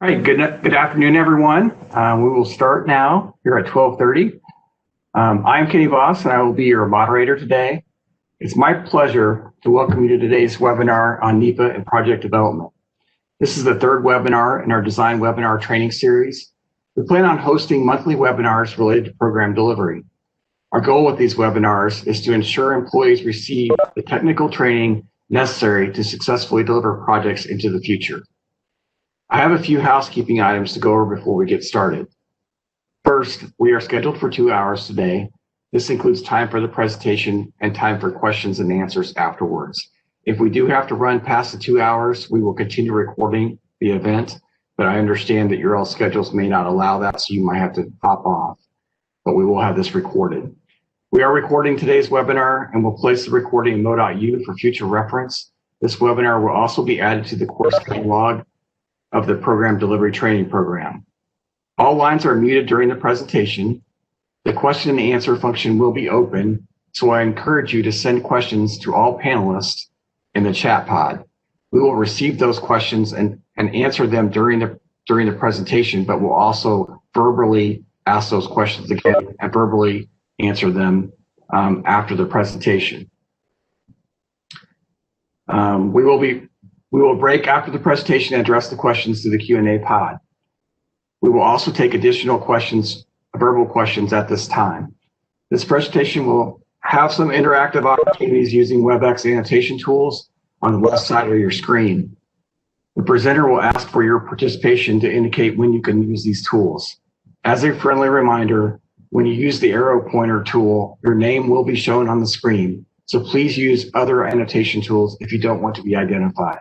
All right, good afternoon, everyone. We will start now here at 12:30. I'm Kenny Voss, and I will be your moderator today. It's my pleasure to welcome you to today's webinar on NEPA and project development. This is the third webinar in our design webinar training series. We plan on hosting monthly webinars related to program delivery. Our goal with these webinars is to ensure employees receive the technical training necessary to successfully deliver projects into the future. I have a few housekeeping items to go over before we get started. First, we are scheduled for 2 hours today. This includes time for the presentation and time for questions and answers afterwards. If we do have to run past the 2 hours, we will continue recording the event, but I understand that your all schedules may not allow that, so you might have to hop off, but we will have this recorded. We are recording today's webinar and will place the recording in Mo.U for future reference. This webinar will also be added to the course catalog of the program delivery training program. All lines are muted during the presentation. The question and answer function will be open, so I encourage you to send questions to all panelists in the chat pod. We will receive those questions and answer them during the presentation, but we'll also verbally ask those questions again and verbally answer them after the presentation. We will break after the presentation and address the questions through the Q&A pod. We will also take additional questions, verbal questions at this time. This presentation will have some interactive opportunities using WebEx annotation tools on the left side of your screen. The presenter will ask for your participation to indicate when you can use these tools. As a friendly reminder, when you use the arrow pointer tool, your name will be shown on the screen. So please use other annotation tools if you don't want to be identified.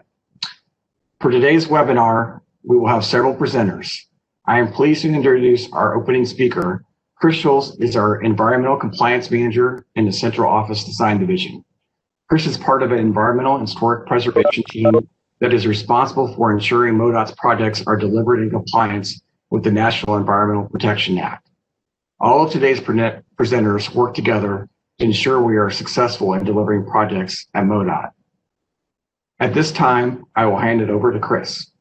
For today's webinar, we will have several presenters. I am pleased to introduce our opening speaker. Chris Schultz is our Environmental Compliance Manager in the Central Office Design Division. Chris is part of an environmental and historic preservation team that is responsible for ensuring MoDOT's projects are delivered in compliance with the National Environmental Protection Act. All of today's presenters work together to ensure we are successful in delivering projects at MoDOT. At this time, I will hand it over to Chris.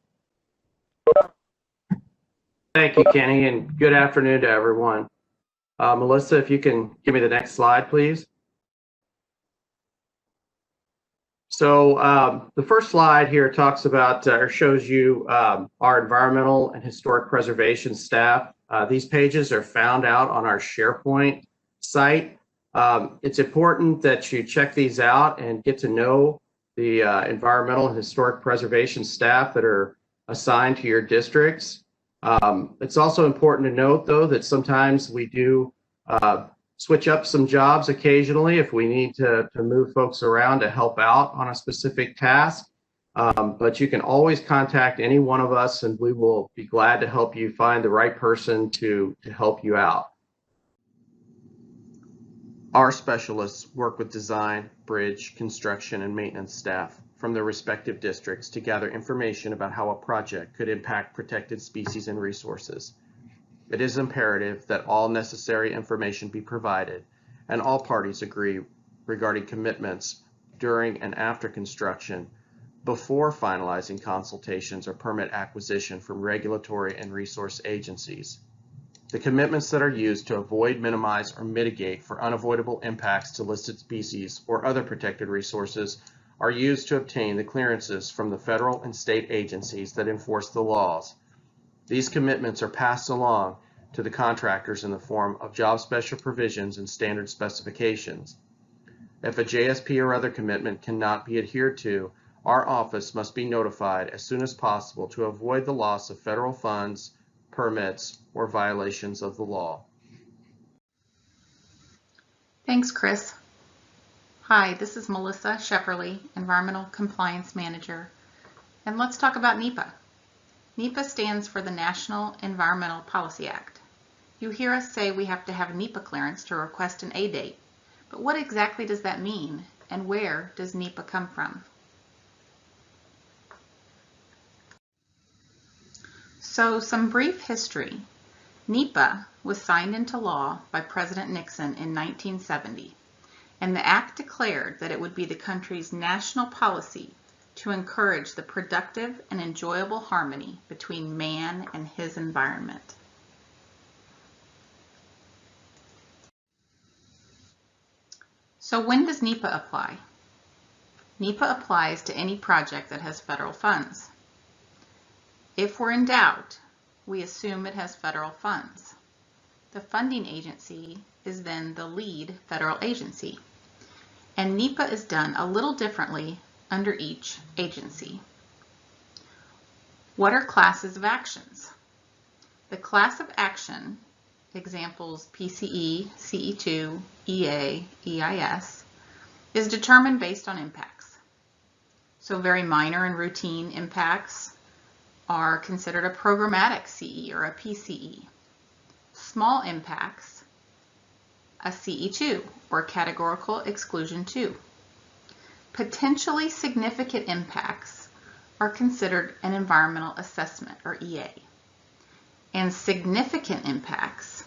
Thank you, Kenny, and good afternoon to everyone. Melissa, if you can give me the next slide, please. So the first slide here talks about or shows you our environmental and historic preservation staff. These pages are found out on our SharePoint site. It's important that you check these out and get to know the environmental and historic preservation staff that are assigned to your districts. It's also important to note, though, that sometimes we do switch up some jobs occasionally if we need to move folks around to help out on a specific task. But you can always contact any one of us, and we will be glad to help you find the right person to help you out. Our specialists work with design, bridge, construction, and maintenance staff from their respective districts to gather information about how a project could impact protected species and resources. It is imperative that all necessary information be provided and all parties agree regarding commitments during and after construction before finalizing consultations or permit acquisition from regulatory and resource agencies. The commitments that are used to avoid, minimize, or mitigate for unavoidable impacts to listed species or other protected resources are used to obtain the clearances from the federal and state agencies that enforce the laws. These commitments are passed along to the contractors in the form of job special provisions and standard specifications. If a JSP or other commitment cannot be adhered to, our office must be notified as soon as possible to avoid the loss of federal funds, permits, or violations of the law. Thanks, Chris. Hi, this is Melissa Shefferly, Environmental Compliance Manager, and let's talk about NEPA. NEPA stands for the National Environmental Policy Act. You hear us say we have to have a NEPA clearance to request an A date, but what exactly does that mean, and where does NEPA come from? So some brief history. NEPA was signed into law by President Nixon in 1970, and the act declared that it would be the country's national policy to encourage the productive and enjoyable harmony between man and his environment. So when does NEPA apply? NEPA applies to any project that has federal funds. If we're in doubt, we assume it has federal funds. The funding agency is then the lead federal agency, and NEPA is done a little differently under each agency. What are classes of actions? The class of action, examples PCE, CE2, EA, EIS, is determined based on impacts. So very minor and routine impacts are considered a programmatic CE or a PCE. Small impacts, a CE2 or categorical exclusion 2. Potentially significant impacts are considered an environmental assessment or EA. And significant impacts,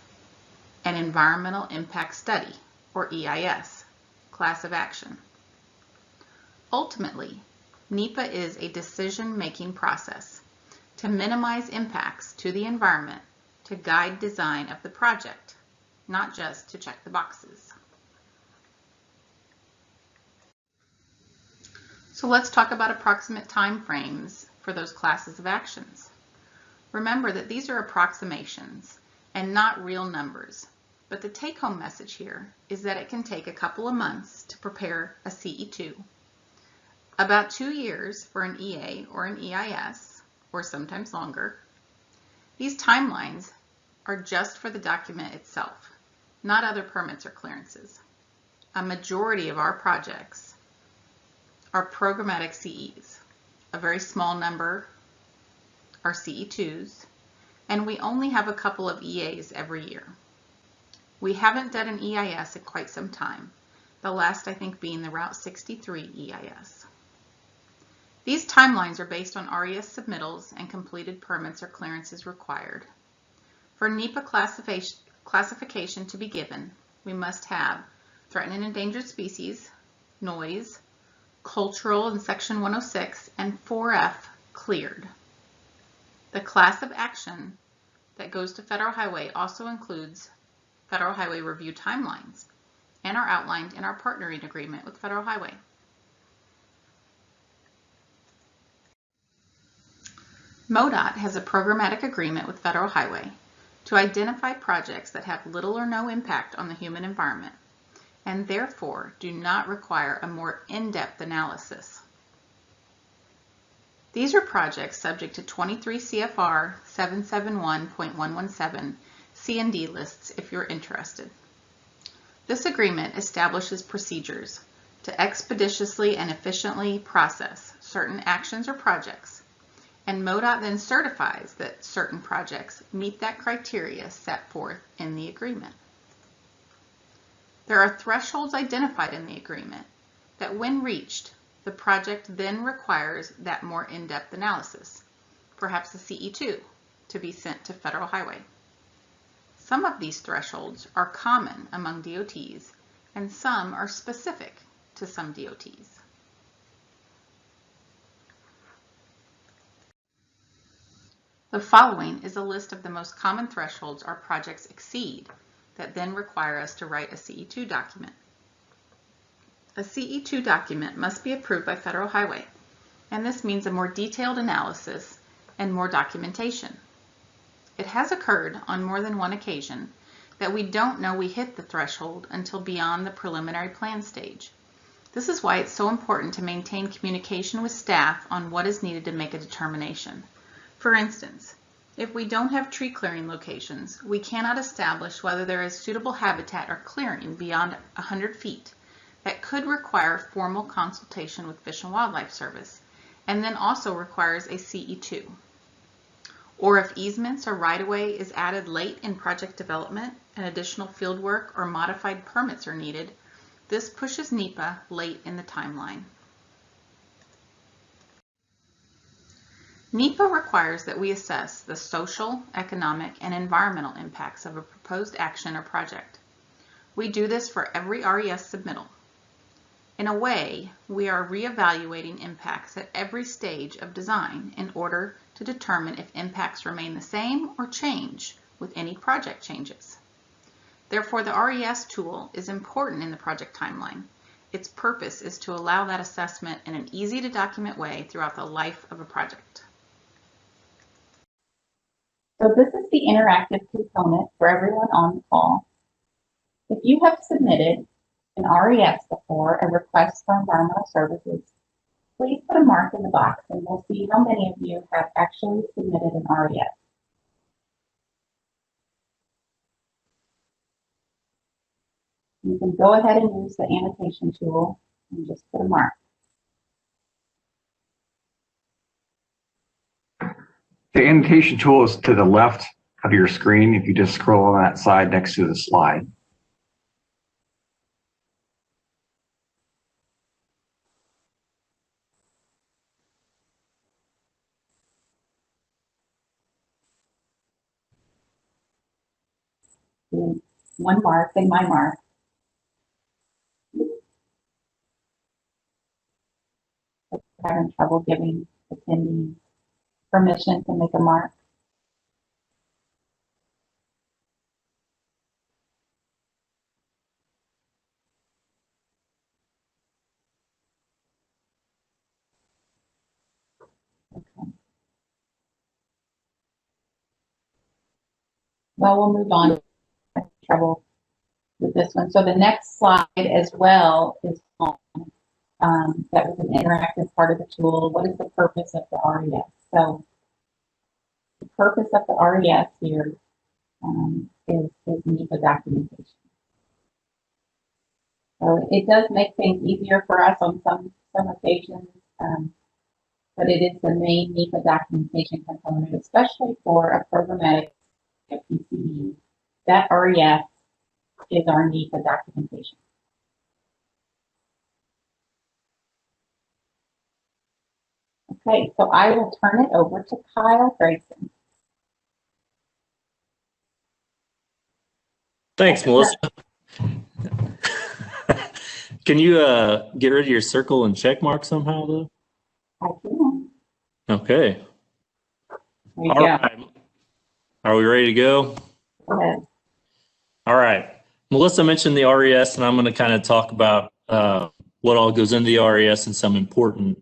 an environmental impact study or EIS, class of action. Ultimately, NEPA is a decision-making process to minimize impacts to the environment to guide design of the project, not just to check the boxes. So let's talk about approximate time frames for those classes of actions. Remember that these are approximations and not real numbers, but the take-home message here is that it can take a couple of months to prepare a CE2, about 2 years for an EA or an EIS, or sometimes longer. These timelines are just for the document itself, not other permits or clearances. A majority of our projects are programmatic CEs. A very small number are CE2s, and we only have a couple of EAs every year. We haven't done an EIS in quite some time, the last I think being the Route 63 EIS. These timelines are based on RES submittals and completed permits or clearances required. For NEPA classification to be given, we must have threatened and endangered species, noise, cultural in Section 106, and 4F cleared. The class of action that goes to Federal Highway also includes Federal Highway review timelines and are outlined in our partnering agreement with Federal Highway. MoDOT has a programmatic agreement with Federal Highway to identify projects that have little or no impact on the human environment and therefore do not require a more in-depth analysis. These are projects subject to 23 CFR 771.117 C&D lists if you're interested. This agreement establishes procedures to expeditiously and efficiently process certain actions or projects, and MoDOT then certifies that certain projects meet that criteria set forth in the agreement. There are thresholds identified in the agreement that when reached, the project then requires that more in-depth analysis, perhaps a CE2, to be sent to Federal Highway. Some of these thresholds are common among DOTs, and some are specific to some DOTs. The following is a list of the most common thresholds our projects exceed that then require us to write a CE2 document. A CE2 document must be approved by Federal Highway, and this means a more detailed analysis and more documentation. It has occurred on more than one occasion that we don't know we hit the threshold until beyond the preliminary plan stage. This is why it's so important to maintain communication with staff on what is needed to make a determination. For instance, if we don't have tree clearing locations, we cannot establish whether there is suitable habitat or clearing beyond 100 feet that could require formal consultation with Fish and Wildlife Service, and then also requires a CE2. Or if easements or right-of-way is added late in project development and additional field work or modified permits are needed, this pushes NEPA late in the timeline. NEPA requires that we assess the social, economic, and environmental impacts of a proposed action or project. We do this for every RES submittal. In a way, we are reevaluating impacts at every stage of design in order to determine if impacts remain the same or change with any project changes. Therefore, the RES tool is important in the project timeline. Its purpose is to allow that assessment in an easy to document way throughout the life of a project. So this is the interactive component for everyone on the call. If you have submitted an RES before, a request for environmental services, please put a mark in the box and we'll see how many of you have actually submitted an RES. You can go ahead and use the annotation tool and just put a mark. The annotation tool is to the left of your screen if you just scroll on that side next to the slide. One mark and my mark. Having trouble giving attendees permission to make a mark. Okay. Well, we'll move on. I have trouble with this one. So the next slide as well is on. That was an interactive part of the tool. What is the purpose of the RES? So the purpose of the RES here is NEPA documentation. So it does make things easier for us on some occasions, but it is the main NEPA documentation component, especially for a programmatic PCE. That RES is our NEPA documentation. Okay, so I will turn it over to Kyle Grayson. Thanks, Melissa. Can you get rid of your circle and check mark somehow, though? I can. Okay. There you All go. right. Are we ready to go? Go ahead. All right. Melissa mentioned the RES, and I'm going to kind of talk about what all goes into the RES and some important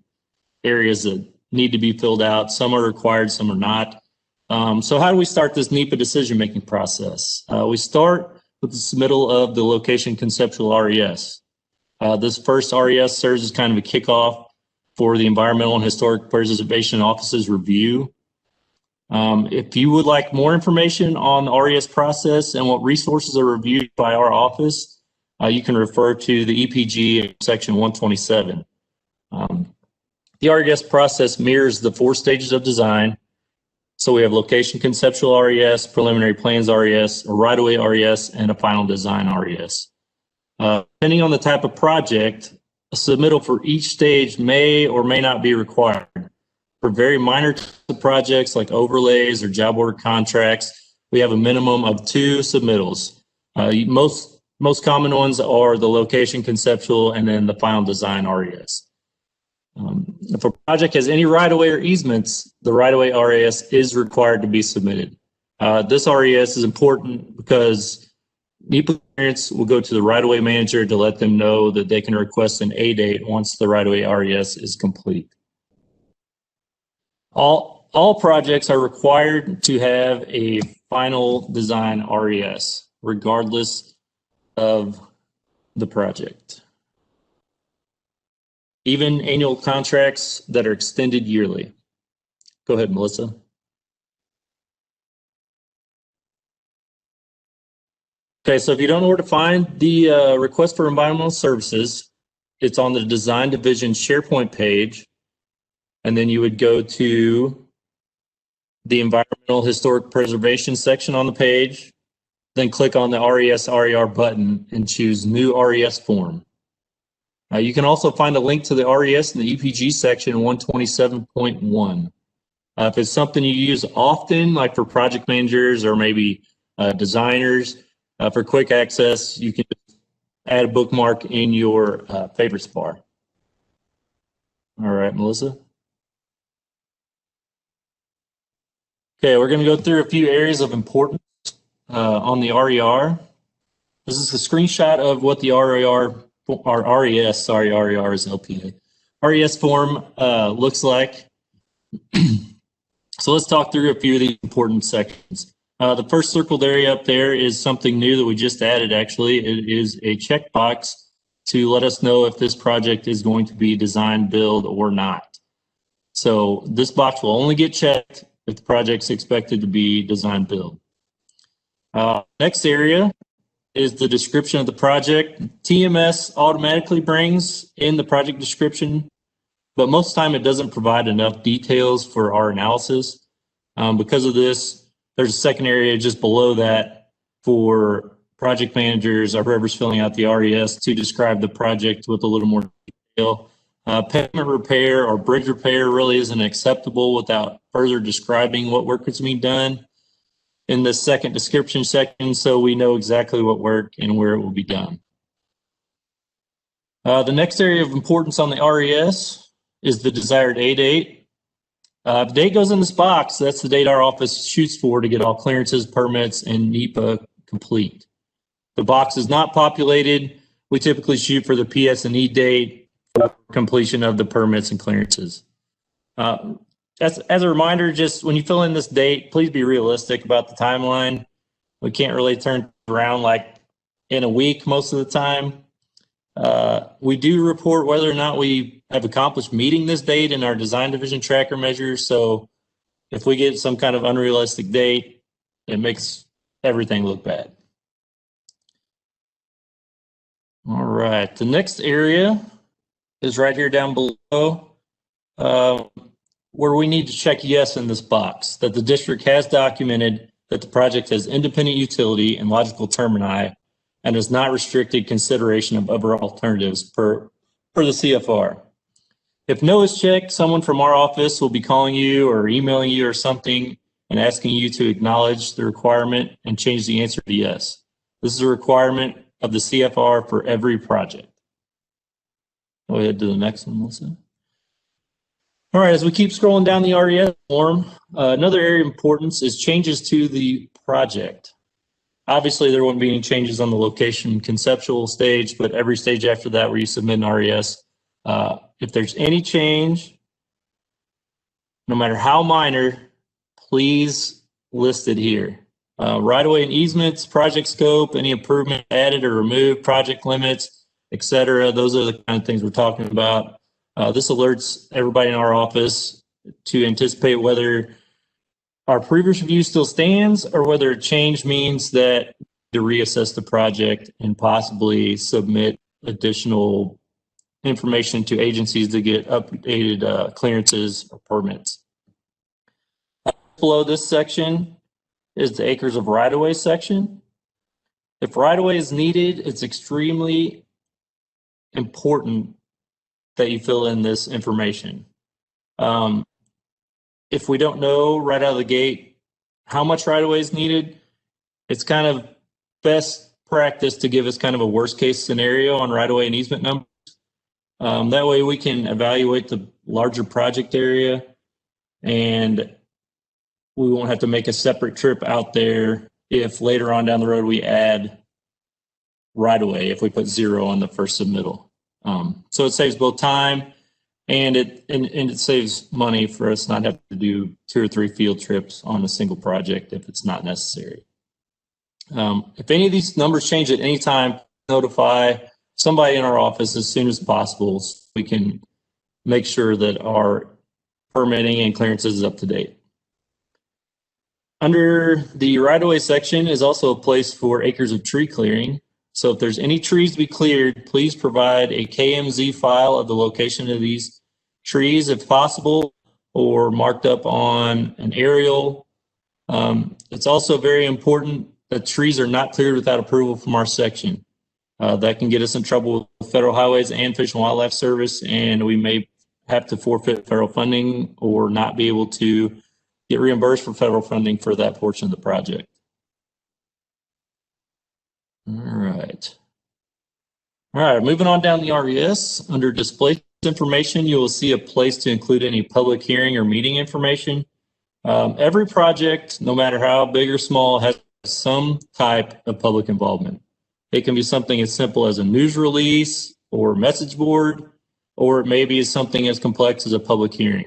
areas that need to be filled out. Some are required, some are not. So how do we start this NEPA decision-making process? We start with the submittal of the location conceptual RES. This first RES serves as kind of a kickoff for the Environmental and Historic Preservation Office's review. If you would like more information on the RES process and what resources are reviewed by our office, you can refer to the EPG in section 127. The RES process mirrors the 4 stages of design. So we have location conceptual RES, preliminary plans RES, a right-of-way RES, and a final design RES. Depending on the type of project, a submittal for each stage may or may not be required. For very minor projects like overlays or job order contracts, we have a minimum of 2 submittals. Most common ones are the location conceptual and then the final design RES. If a project has any right-of-way or easements, the right-of-way RES is required to be submitted. This RES is important because NEPA clearance will go to the right-of-way manager to let them know that they can request an A date once the right-of-way RES is complete. All projects are required to have a final design RES, regardless of the project. Even annual contracts that are extended yearly. Go ahead, Melissa. Okay, so if you don't know where to find the request for environmental services, it's on the Design Division SharePoint page, and then you would go to the Environmental Historic Preservation section on the page, then click on the RES-RER button and choose New RES Form. You can also find a link to the RES in the EPG section 127.1. If it's something you use often, like for project managers or maybe designers, for quick access, you can add a bookmark in your favorites bar. All right, Melissa. Okay, we're going to go through a few areas of importance on the RER. This is a screenshot of what the RER, or RES, sorry, RER is LPA. RES form looks like. So let's talk through a few of these important sections. The first circled area up there is something new that we just added, actually. It is a checkbox to let us know if this project is going to be design build or not. So this box will only get checked if the project's expected to be design build. Next area is the description of the project. TMS automatically brings in the project description, but most of the time it doesn't provide enough details for our analysis. Because of this, there's a second area just below that for project managers or whoever's filling out the RES to describe the project with a little more detail. Pavement repair or bridge repair really isn't acceptable without further describing what work is being done in the second description section, so we know exactly what work and where it will be done. The next area of importance on the RES is the desired A date. If the date goes in this box, that's the date our office shoots for to get all clearances, permits, and NEPA complete. The box is not populated. We typically shoot for the PS&E date for completion of the permits and clearances. As a reminder, just when you fill in this date, please be realistic about the timeline. We can't really turn around like in a week most of the time. We do report whether or not we have accomplished meeting this date in our design division tracker measures. So if we get some kind of unrealistic date, it makes everything look bad. All right, the next area is right here down below, where we need to check yes in this box, that the district has documented that the project has independent utility and logical termini and has not restricted consideration of other alternatives per the CFR. If no is checked, someone from our office will be calling you or emailing you or something and asking you to acknowledge the requirement and change the answer to yes. This is a requirement of the CFR for every project. Go ahead to the next one, Melissa. All right, as we keep scrolling down the RES form, another area of importance is changes to the project. Obviously, there won't be any changes on the location conceptual stage, but every stage after that where you submit an RES, if there's any change, no matter how minor, please list it here. Right-of-way and easements, project scope, any improvement added or removed, project limits, etc. Those are the kind of things we're talking about. This alerts everybody in our office to anticipate whether our previous review still stands or whether a change means that to reassess the project and possibly submit additional information to agencies to get updated clearances or permits. Below this section is the acres of right-of-way section. If right-of-way is needed, it's extremely important that you fill in this information. If we don't know right out of the gate how much right-of-way is needed, it's kind of best practice to give us kind of a worst case scenario on right-of-way and easement numbers. That way we can evaluate the larger project area and we won't have to make a separate trip out there if later on down the road we add right-of-way if we put 0 on the first submittal. So it saves both time and it saves money for us not have to do 2 or 3 field trips on a single project if it's not necessary. If any of these numbers change at any time, notify somebody in our office as soon as possible so we can make sure that our permitting and clearances is up to date. Under the right-of-way section is also a place for acres of tree clearing. So if there's any trees to be cleared, please provide a KMZ file of the location of these trees if possible, or marked up on an aerial. It's also very important that trees are not cleared without approval from our section. That can get us in trouble with Federal Highways and Fish and Wildlife Service, and we may have to forfeit federal funding or not be able to get reimbursed for federal funding for that portion of the project. All right. All right, moving on down the RES, under display information, you will see a place to include any public hearing or meeting information. Every project, no matter how big or small, has some type of public involvement. It can be something as simple as a news release or message board, or it may be something as complex as a public hearing.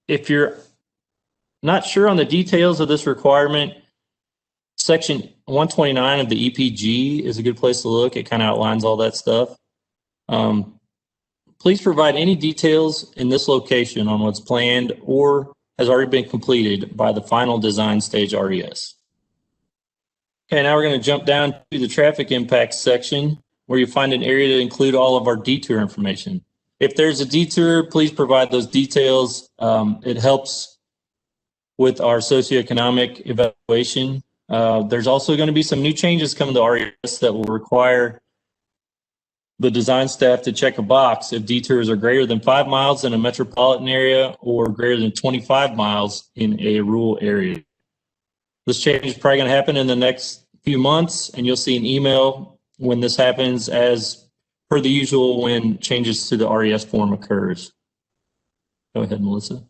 If you're not sure on the details of this requirement, Section 129 of the EPG is a good place to look. It kind of outlines all that stuff. Please provide any details in this location on what's planned or has already been completed by the final design stage RES. Okay, now we're going to jump down to the traffic impacts section where you find an area to include all of our detour information. If there's a detour, please provide those details. It helps with our socioeconomic evaluation. There's also going to be some new changes coming to RES that will require the design staff to check a box if detours are greater than 5 miles in a metropolitan area or greater than 25 miles in a rural area. This change is probably going to happen in the next few months, and you'll see an email when this happens as per the usual when changes to the RES form occurs. Go ahead, Melissa.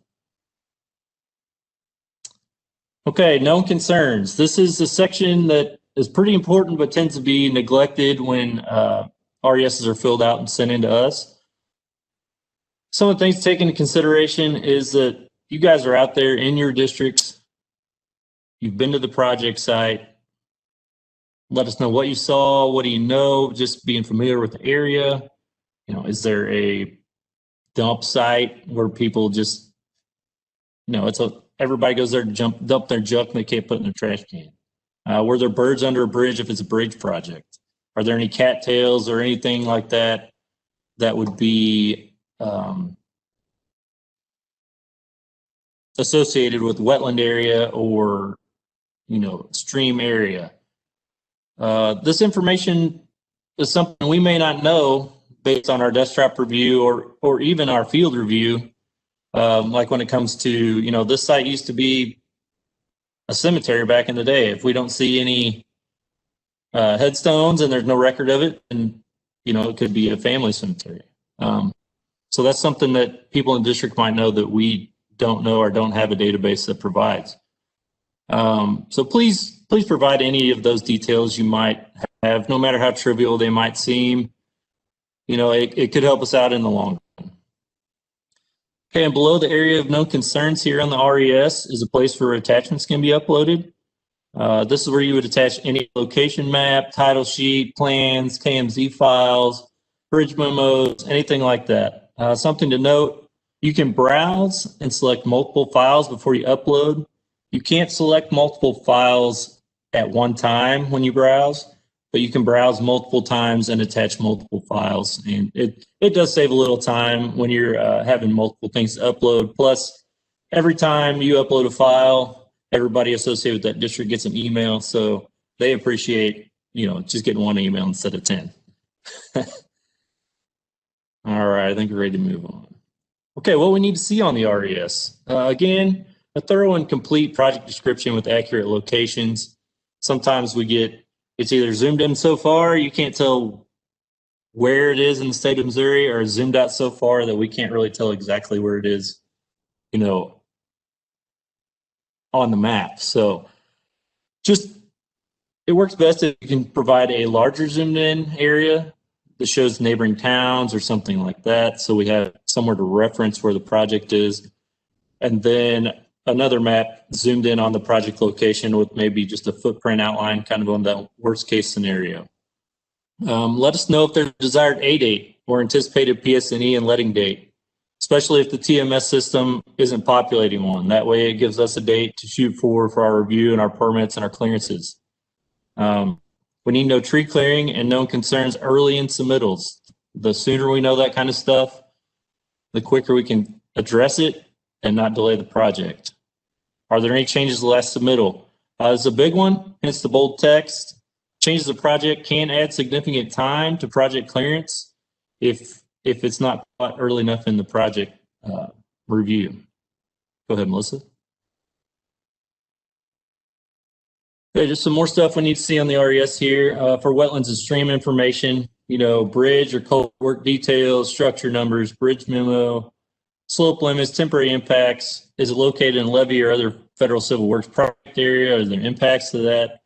Okay, known concerns. This is a section that is pretty important but tends to be neglected when RESs are filled out and sent in to us. Some of the things to take into consideration is that you guys are out there in your districts. You've been to the project site. Let us know what you saw. What do you know? Just being familiar with the area. You know, is there a dump site where people just, you know, everybody goes there to dump their junk and they can't put it in their trash can. Were there birds under a bridge if it's a bridge project? Are there any cattails or anything like that that would be associated with wetland area or, you know, stream area? This information is something we may not know based on our desktop review or even our field review. Like when it comes to, you know, this site used to be a cemetery back in the day. If we don't see any headstones and there's no record of it, and, you know, it could be a family cemetery. So that's something that people in the district might know that we don't know or don't have a database that provides. So please provide any of those details you might have, no matter how trivial they might seem. You know, it could help us out in the long run. Okay, and below the area of known concerns here on the RES is a place where attachments can be uploaded. This is where you would attach any location map, title sheet, plans, KMZ files, bridge memos, anything like that. Something to note, you can browse and select multiple files before you upload. You can't select multiple files at one time when you browse, but you can browse multiple times and attach multiple files. And it does save a little time when you're having multiple things to upload. Plus, every time you upload a file, everybody associated with that district gets an email. So they appreciate, you know, just getting one email instead of 10. All right, I think we're ready to move on. Okay, what we need to see on the RES. Again, a thorough and complete project description with accurate locations. Sometimes it's either zoomed in so far you can't tell where it is in the state of Missouri, or zoomed out so far that we can't really tell exactly where it is, you know, on the map. So it works best if you can provide a larger zoomed in area that shows neighboring towns or something like that, so we have somewhere to reference where the project is. And then another map zoomed in on the project location with maybe just a footprint outline, kind of on the worst case scenario. Let us know if there's a desired A date or anticipated PSNE and letting date, especially if the TMS system isn't populating one. That way it gives us a date to shoot for our review and our permits and our clearances. We need no tree clearing and known concerns early in submittals. The sooner we know that kind of stuff, the quicker we can address it and not delay the project. Are there any changes to the last submittal? It's a big one, hence the bold text. Changes the project can add significant time to project clearance if it's not caught early enough in the project review. Go ahead, Melissa. Okay, just some more stuff we need to see on the RES here. For wetlands and stream information, bridge or culvert work details, structure numbers, bridge memo, slope limits, temporary impacts. Is it located in levee or other federal civil works project area? Are there impacts to that?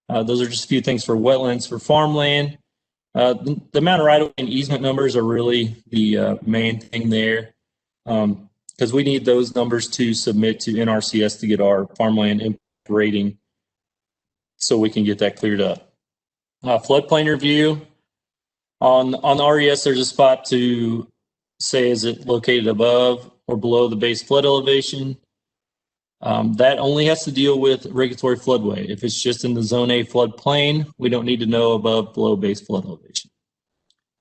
Those are just a few things for wetlands. For farmland, the amount of right-of-way and easement numbers are really the main thing there, because we need those numbers to submit to NRCS to get our farmland impact rating, so we can get that cleared up. Floodplain review. On the RES, there's a spot to say, is it located above or below the base flood elevation? That only has to deal with regulatory floodway. If it's just in the Zone A floodplain, we don't need to know above, below base flood elevation.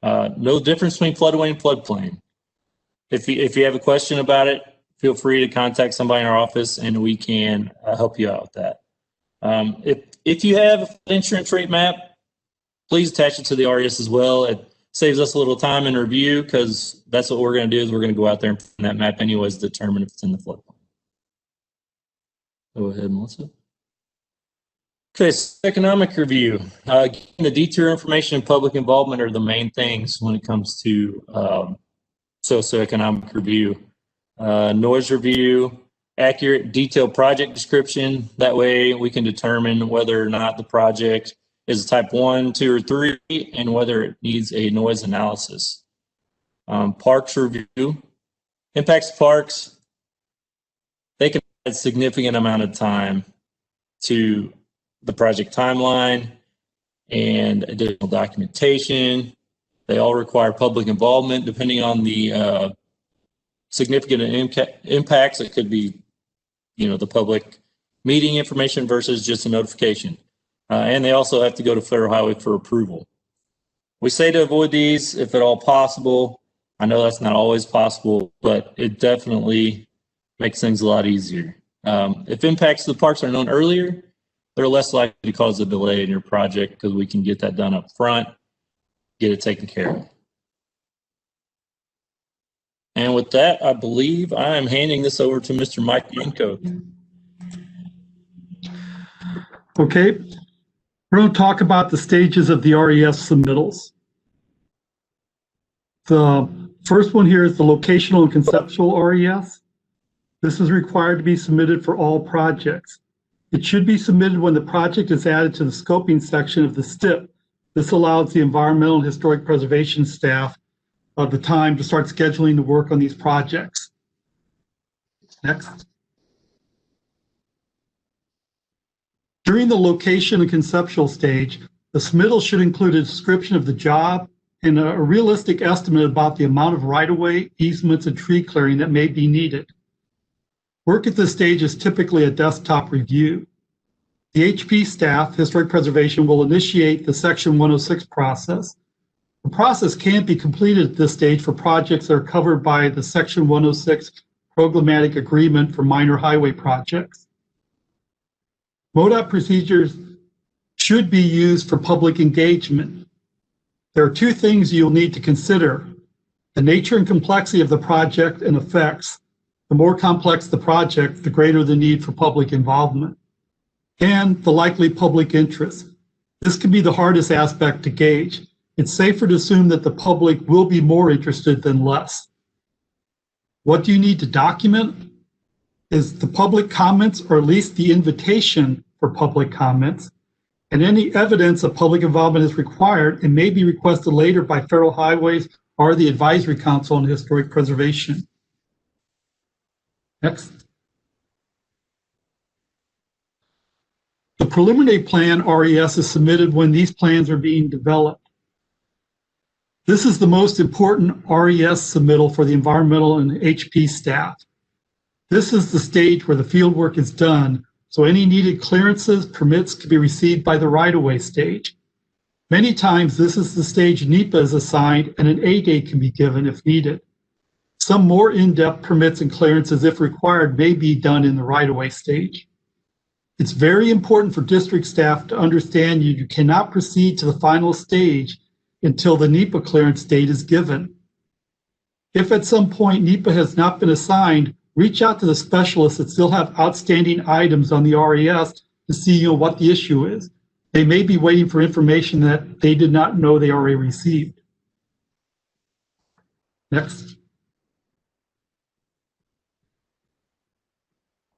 No difference between floodway and floodplain. If you have a question about it, feel free to contact somebody in our office and we can help you out with that. If you have an insurance rate map, please attach it to the RES as well. It saves us a little time in review, because that's what we're going to do, is we're going to go out there and find that map anyways to determine if it's in the floodplain. Go ahead, Melissa. Okay, so economic review. The detour information and public involvement are the main things when it comes to socioeconomic review. Noise review, accurate detailed project description. That way we can determine whether or not the project is a type 1, 2, or 3, and whether it needs a noise analysis. Parks review. Impacts to parks. They can add a significant amount of time to the project timeline and additional documentation. They all require public involvement depending on the significant impacts. It could be, the public meeting information versus just a notification. And they also have to go to Federal Highway for approval. We say to avoid these if at all possible. I know that's not always possible, but it definitely makes things a lot easier. If impacts to the parks are known earlier, they're less likely to cause a delay in your project, because we can get that done up front, get it taken care of. And with that, I believe I am handing this over to Mr. Mike Yanko. Okay, we're going to talk about the stages of the RES submittals. The first one here is the locational and conceptual RES. This is required to be submitted for all projects. It should be submitted when the project is added to the scoping section of the STIP. This allows the environmental and historic preservation staff the time to start scheduling the work on these projects. Next. During the location and conceptual stage, the submittal should include a description of the job and a realistic estimate about the amount of right-of-way, easements, and tree clearing that may be needed. Work at this stage is typically a desktop review. The HP staff, Historic Preservation, will initiate the Section 106 process. The process can't be completed at this stage for projects that are covered by the Section 106 Programmatic Agreement for minor highway projects. MoDOT procedures should be used for public engagement. There are two things you'll need to consider: the nature and complexity of the project and effects. The more complex the project, the greater the need for public involvement, and the likely public interest. This can be the hardest aspect to gauge. It's safer to assume that the public will be more interested than less. What do you need to document? Is the public comments, or at least the invitation for public comments, and any evidence of public involvement is required and may be requested later by Federal Highways or the Advisory Council on Historic Preservation. Next. The preliminary plan RES is submitted when these plans are being developed. This is the most important RES submittal for the environmental and HP staff. This is the stage where the field work is done, so any needed clearances, permits can be received by the right-of-way stage. Many times this is the stage NEPA is assigned and an A-date can be given if needed. Some more in-depth permits and clearances, if required, may be done in the right-of-way stage. It's very important for district staff to understand you cannot proceed to the final stage until the NEPA clearance date is given. If at some point NEPA has not been assigned, reach out to the specialists that still have outstanding items on the RES to see what the issue is. They may be waiting for information that they did not know they already received. Next.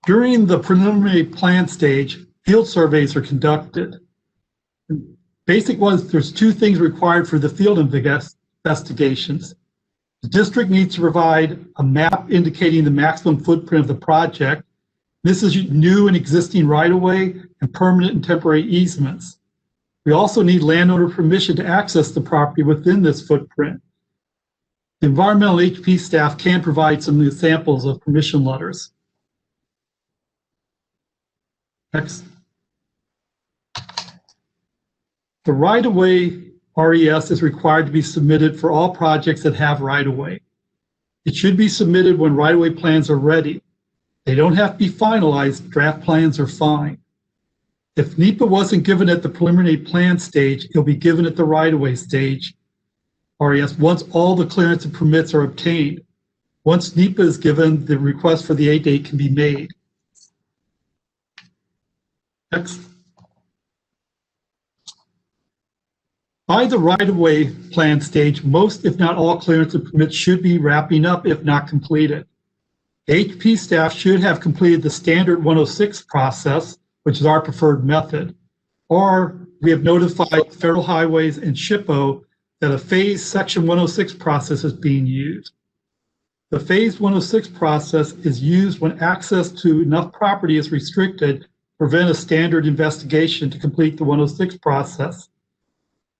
During the preliminary plan stage, field surveys are conducted. Basic was there's two things required for the field investigations. The district needs to provide a map indicating the maximum footprint of the project. This is new and existing right-of-way and permanent and temporary easements. We also need landowner permission to access the property within this footprint. The environmental HP staff can provide some examples of permission letters. Next. The right-of-way RES is required to be submitted for all projects that have right-of-way. It should be submitted when right-of-way plans are ready. They don't have to be finalized. Draft plans are fine. If NEPA wasn't given at the preliminary plan stage, it'll be given at the right-of-way stage RES once all the clearance and permits are obtained. Once NEPA is given, the request for the A date can be made. Next. By the right-of-way plan stage, most, if not all, clearance and permits should be wrapping up if not completed. HP staff should have completed the standard 106 process, which is our preferred method, or we have notified Federal Highways and SHPO that a phased Section 106 process is being used. The phased 106 process is used when access to enough property is restricted to prevent a standard investigation to complete the 106 process.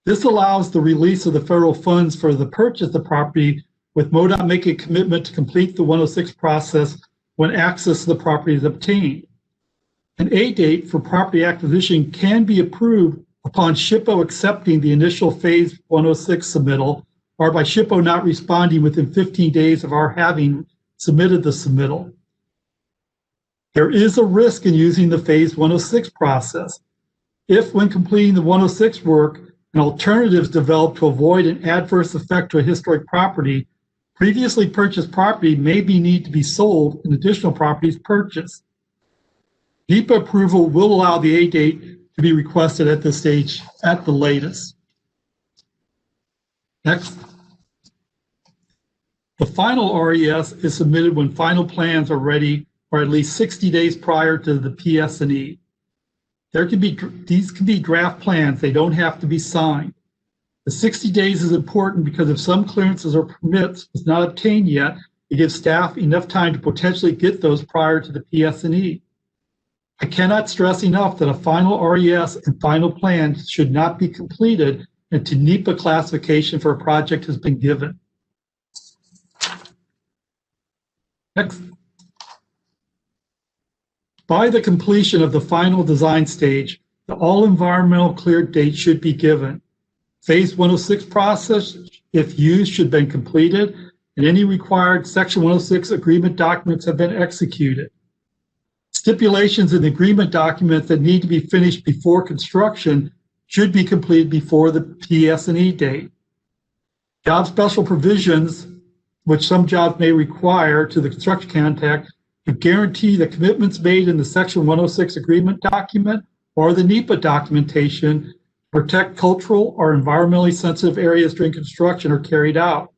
This allows the release of the federal funds for the purchase of the property, with MoDOT making a commitment to complete the 106 process when access to the property is obtained. An A date for property acquisition can be approved upon SHPO accepting the initial phase 106 submittal, or by SHPO not responding within 15 days of our having submitted the submittal. There is a risk in using the phase 106 process. If, when completing the 106 work, an alternative is developed to avoid an adverse effect to a historic property, previously purchased property may need to be sold and additional properties purchased. NEPA approval will allow the A date to be requested at this stage at the latest. Next. The final RES is submitted when final plans are ready or at least 60 days prior to the PS&E. These can be draft plans. They don't have to be signed. The 60 days is important because if some clearances or permits was not obtained yet, it gives staff enough time to potentially get those prior to the PS&E. I cannot stress enough that a final RES and final plan should not be completed until NEPA classification for a project has been given. Next. By the completion of the final design stage, the all environmental cleared date should be given. Phase 106 process, if used, should have been completed, and any required Section 106 agreement documents have been executed. Stipulations in the agreement document that need to be finished before construction should be completed before the PS&E date. Job special provisions, which some jobs may require to the construction contract, to guarantee the commitments made in the Section 106 agreement document or the NEPA documentation protect cultural or environmentally sensitive areas during construction are carried out.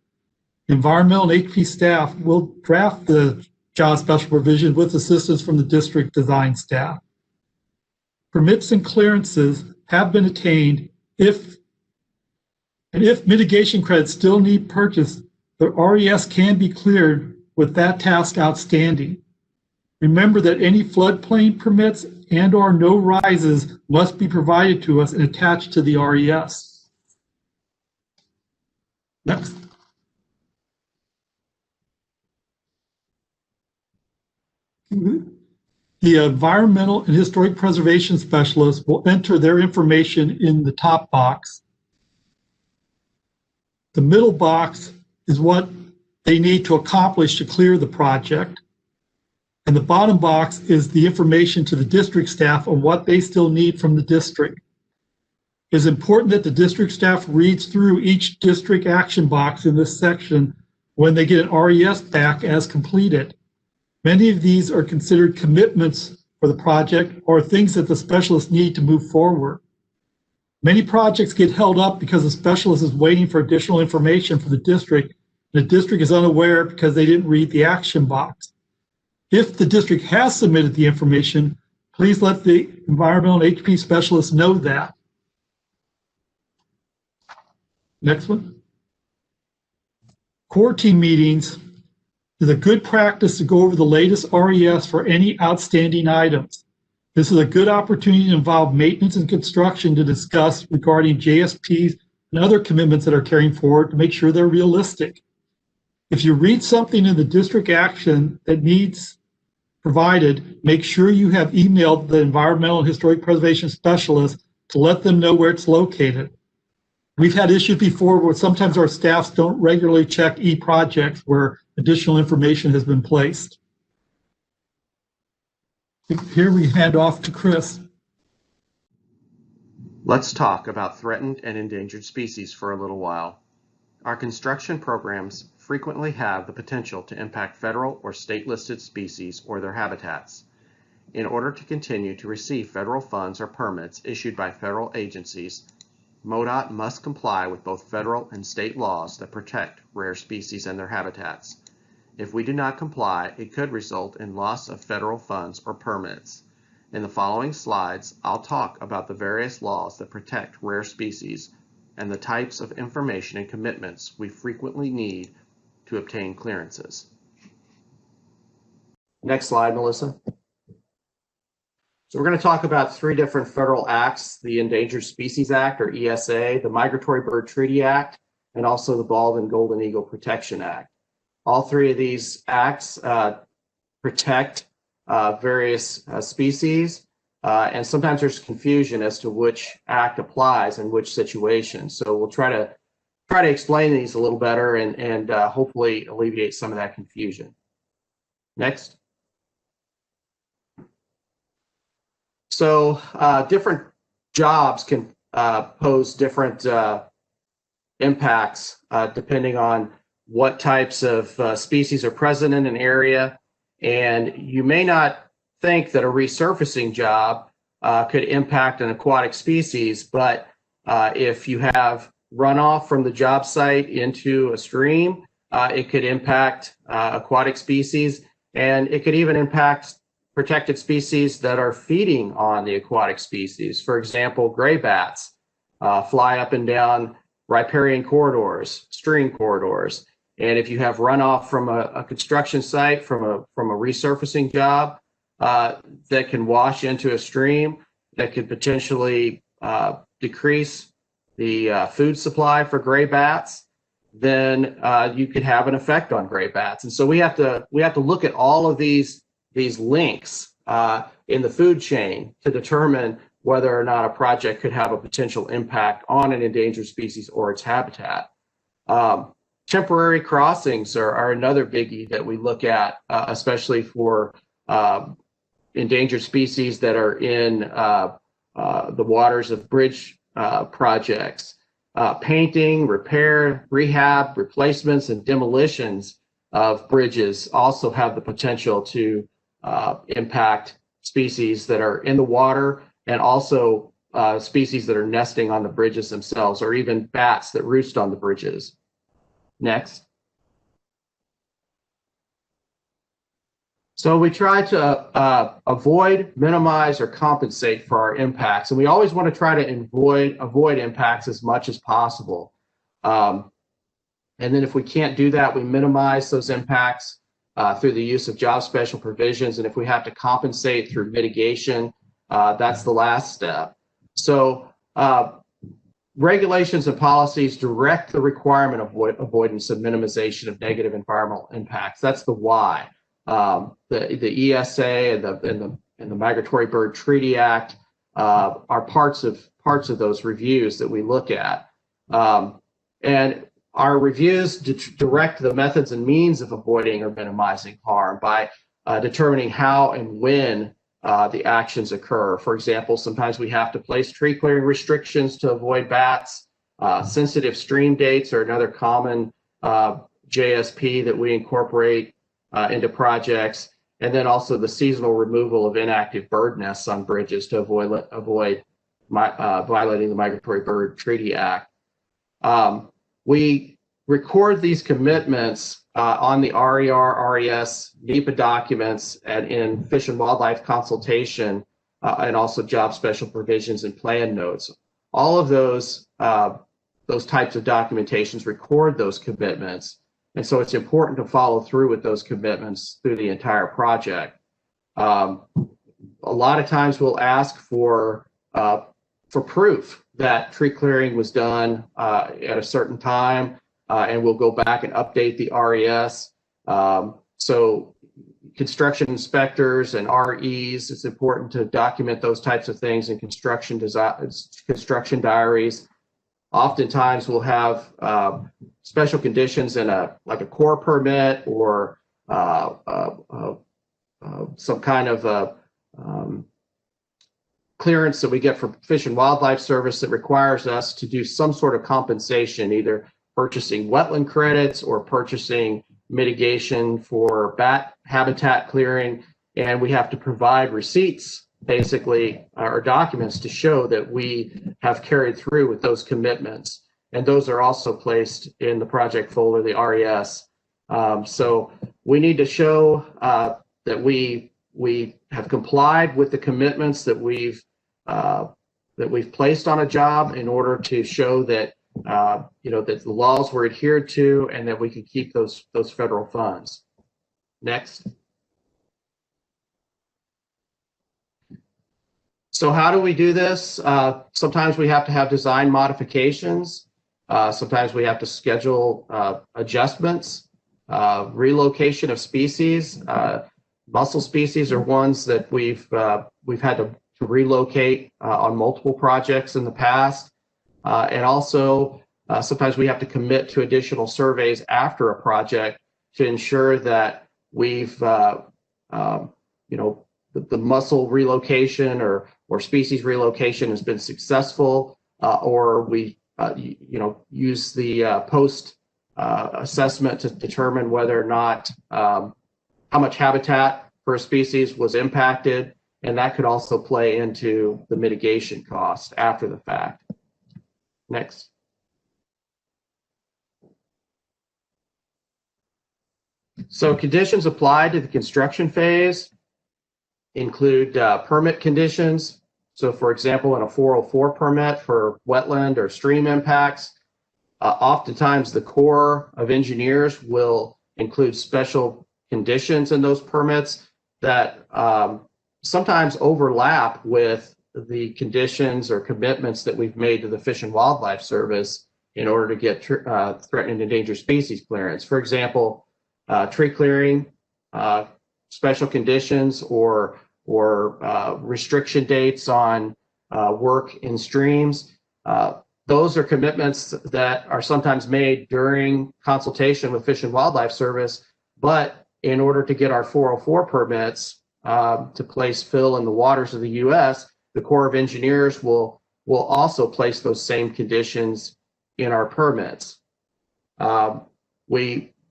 Environmental and HP staff will draft the job special provision with assistance from the district design staff. Permits and clearances have been attained if mitigation credits still need purchase, the RES can be cleared with that task outstanding. Remember that any floodplain permits and/or no rises must be provided to us and attached to the RES. Next. The environmental and historic preservation specialist will enter their information in the top box. The middle box is what they need to accomplish to clear the project. And the bottom box is the information to the district staff on what they still need from the district. It is important that the district staff reads through each district action box in this section when they get an RES back as completed. Many of these are considered commitments for the project or things that the specialists need to move forward. Many projects get held up because the specialist is waiting for additional information from the district, and the district is unaware because they didn't read the action box. If the district has submitted the information, please let the environmental and HP specialist know that. Next one. Core team meetings is a good practice to go over the latest RES for any outstanding items. This is a good opportunity to involve maintenance and construction to discuss regarding JSPs and other commitments that are carrying forward to make sure they're realistic. If you read something in the district action that needs provided, make sure you have emailed the environmental and historic preservation specialist to let them know where it's located. We've had issues before where sometimes our staffs don't regularly check e-projects where additional information has been placed. Here we hand off to Chris. Let's talk about threatened and endangered species for a little while. Our construction programs frequently have the potential to impact federal or state-listed species or their habitats. In order to continue to receive federal funds or permits issued by federal agencies, MoDOT must comply with both federal and state laws that protect rare species and their habitats. If we do not comply, it could result in loss of federal funds or permits. In the following slides, I'll talk about the various laws that protect rare species and the types of information and commitments we frequently need to obtain clearances. Next slide, Melissa. So we're going to talk about 3 different federal acts: the Endangered Species Act, or ESA, the Migratory Bird Treaty Act, and also the Bald and Golden Eagle Protection Act. All 3 of these acts protect various species, and sometimes there's confusion as to which act applies in which situation. So we'll try to explain these a little better and hopefully alleviate some of that confusion. Next. So different jobs can pose different impacts depending on what types of species are present in an area. And you may not think that a resurfacing job could impact an aquatic species, but if you have runoff from the job site into a stream, it could impact aquatic species, and it could even impact protected species that are feeding on the aquatic species. For example, gray bats fly up and down riparian corridors, stream corridors. And if you have runoff from a construction site, from a resurfacing job that can wash into a stream, that could potentially decrease the food supply for gray bats, then you could have an effect on gray bats. And so we have to look at all of these links in the food chain to determine whether or not a project could have a potential impact on an endangered species or its habitat. Temporary crossings are another biggie that we look at, especially for endangered species that are in the waters of bridge projects. Painting, repair, rehab, replacements, and demolitions of bridges also have the potential to impact species that are in the water, and also species that are nesting on the bridges themselves, or even bats that roost on the bridges. Next. So we try to avoid, minimize, or compensate for our impacts, and we always want to try to avoid impacts as much as possible. And then if we can't do that, we minimize those impacts through the use of job special provisions, and if we have to compensate through mitigation, that's the last step. So regulations and policies direct the requirement of avoidance and minimization of negative environmental impacts. That's the why. The ESA and the Migratory Bird Treaty Act are parts of those reviews that we look at. And our reviews direct the methods and means of avoiding or minimizing harm by determining how and when the actions occur. For example, sometimes we have to place tree clearing restrictions to avoid bats. Sensitive stream dates are another common JSP that we incorporate into projects. and then also the seasonal removal of inactive bird nests on bridges to avoid violating the Migratory Bird Treaty Act. We record these commitments on the RER, RES, NEPA documents, and in Fish and Wildlife consultation, and also job special provisions and plan notes. All of those types of documentations record those commitments. And so it's important to follow through with those commitments through the entire project. A lot of times we'll ask for proof that tree clearing was done at a certain time, and we'll go back and update the RES. So construction inspectors and REs, it's important to document those types of things in construction diaries. Oftentimes we'll have special conditions in like a core permit or some kind of clearance that we get from Fish and Wildlife Service that requires us to do some sort of compensation, either purchasing wetland credits or purchasing mitigation for bat habitat clearing. And we have to provide receipts, basically, or documents to show that we have carried through with those commitments. And those are also placed in the project folder, the RES. So we need to show that we have complied with the commitments that we've placed on a job in order to show that that the laws were adhered to and that we can keep those federal funds. Next. So how do we do this? Sometimes we have to have design modifications. Sometimes we have to schedule adjustments, relocation of species. Mussel species are ones that we've had to relocate on multiple projects in the past. And also, sometimes we have to commit to additional surveys after a project to ensure that we've, the mussel relocation or species relocation has been successful, or we, use the post assessment to determine whether or not how much habitat for a species was impacted, and that could also play into the mitigation cost after the fact. Next. So conditions applied to the construction phase include permit conditions. So for example, in a 404 permit for wetland or stream impacts, oftentimes the Corps of Engineers will include special conditions in those permits that sometimes overlap with the conditions or commitments that we've made to the Fish and Wildlife Service in order to get threatened and endangered species clearance. For example, tree clearing, special conditions, or restriction dates on work in streams. Those are commitments that are sometimes made during consultation with Fish and Wildlife Service, but in order to get our 404 permits to place fill in the waters of the U.S., the Corps of Engineers will also place those same conditions in our permits.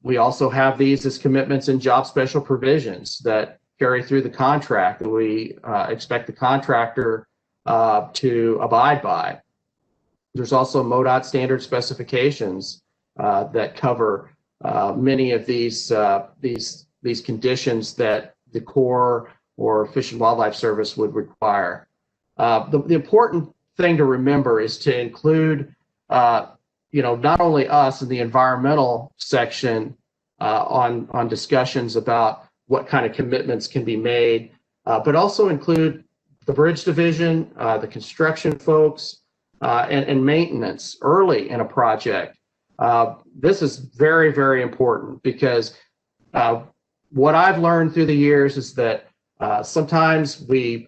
We also have these as commitments in job special provisions that carry through the contract that we expect the contractor to abide by. There's also MoDOT standard specifications that cover many of these conditions that the Corps or Fish and Wildlife Service would require. The important thing to remember is to include, not only us in the environmental section on discussions about what kind of commitments can be made, but also include the bridge division, the construction folks, and maintenance early in a project. This is very, very important because what I've learned through the years is that sometimes we,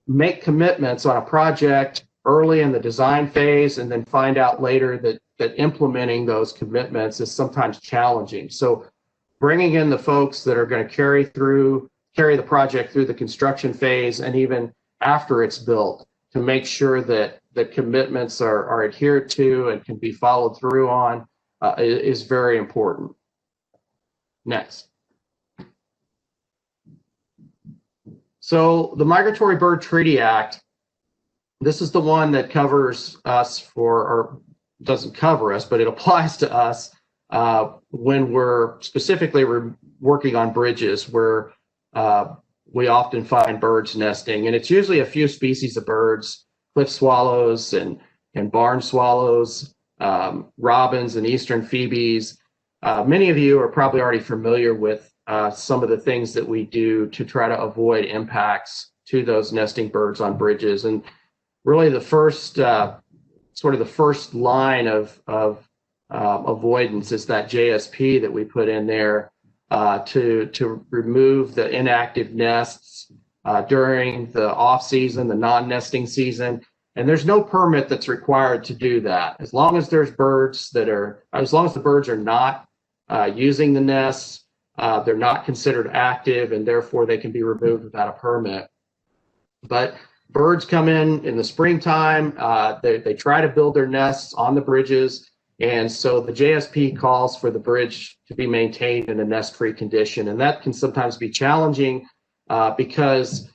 make commitments on a project early in the design phase and then find out later that implementing those commitments is sometimes challenging. So bringing in the folks that are going to carry the project through the construction phase and even after it's built to make sure that the commitments are adhered to and can be followed through on is very important. Next. So the Migratory Bird Treaty Act, this is the one that covers us or doesn't cover us, but it applies to us when we're specifically working on bridges where we often find birds nesting. And it's usually a few species of birds, cliff swallows and barn swallows, robins and eastern phoebes. Many of you are probably already familiar with some of the things that we do to try to avoid impacts to those nesting birds on bridges. And really the first, sort of the first line of avoidance is that JSP that we put in there to remove the inactive nests during the off season, the non-nesting season. And there's no permit that's required to do that. As long as there's birds as long as the birds are not using the nests, they're not considered active, and therefore they can be removed without a permit. But birds come in the springtime, they try to build their nests on the bridges, and so the JSP calls for the bridge to be maintained in a nest-free condition, and that can sometimes be challenging because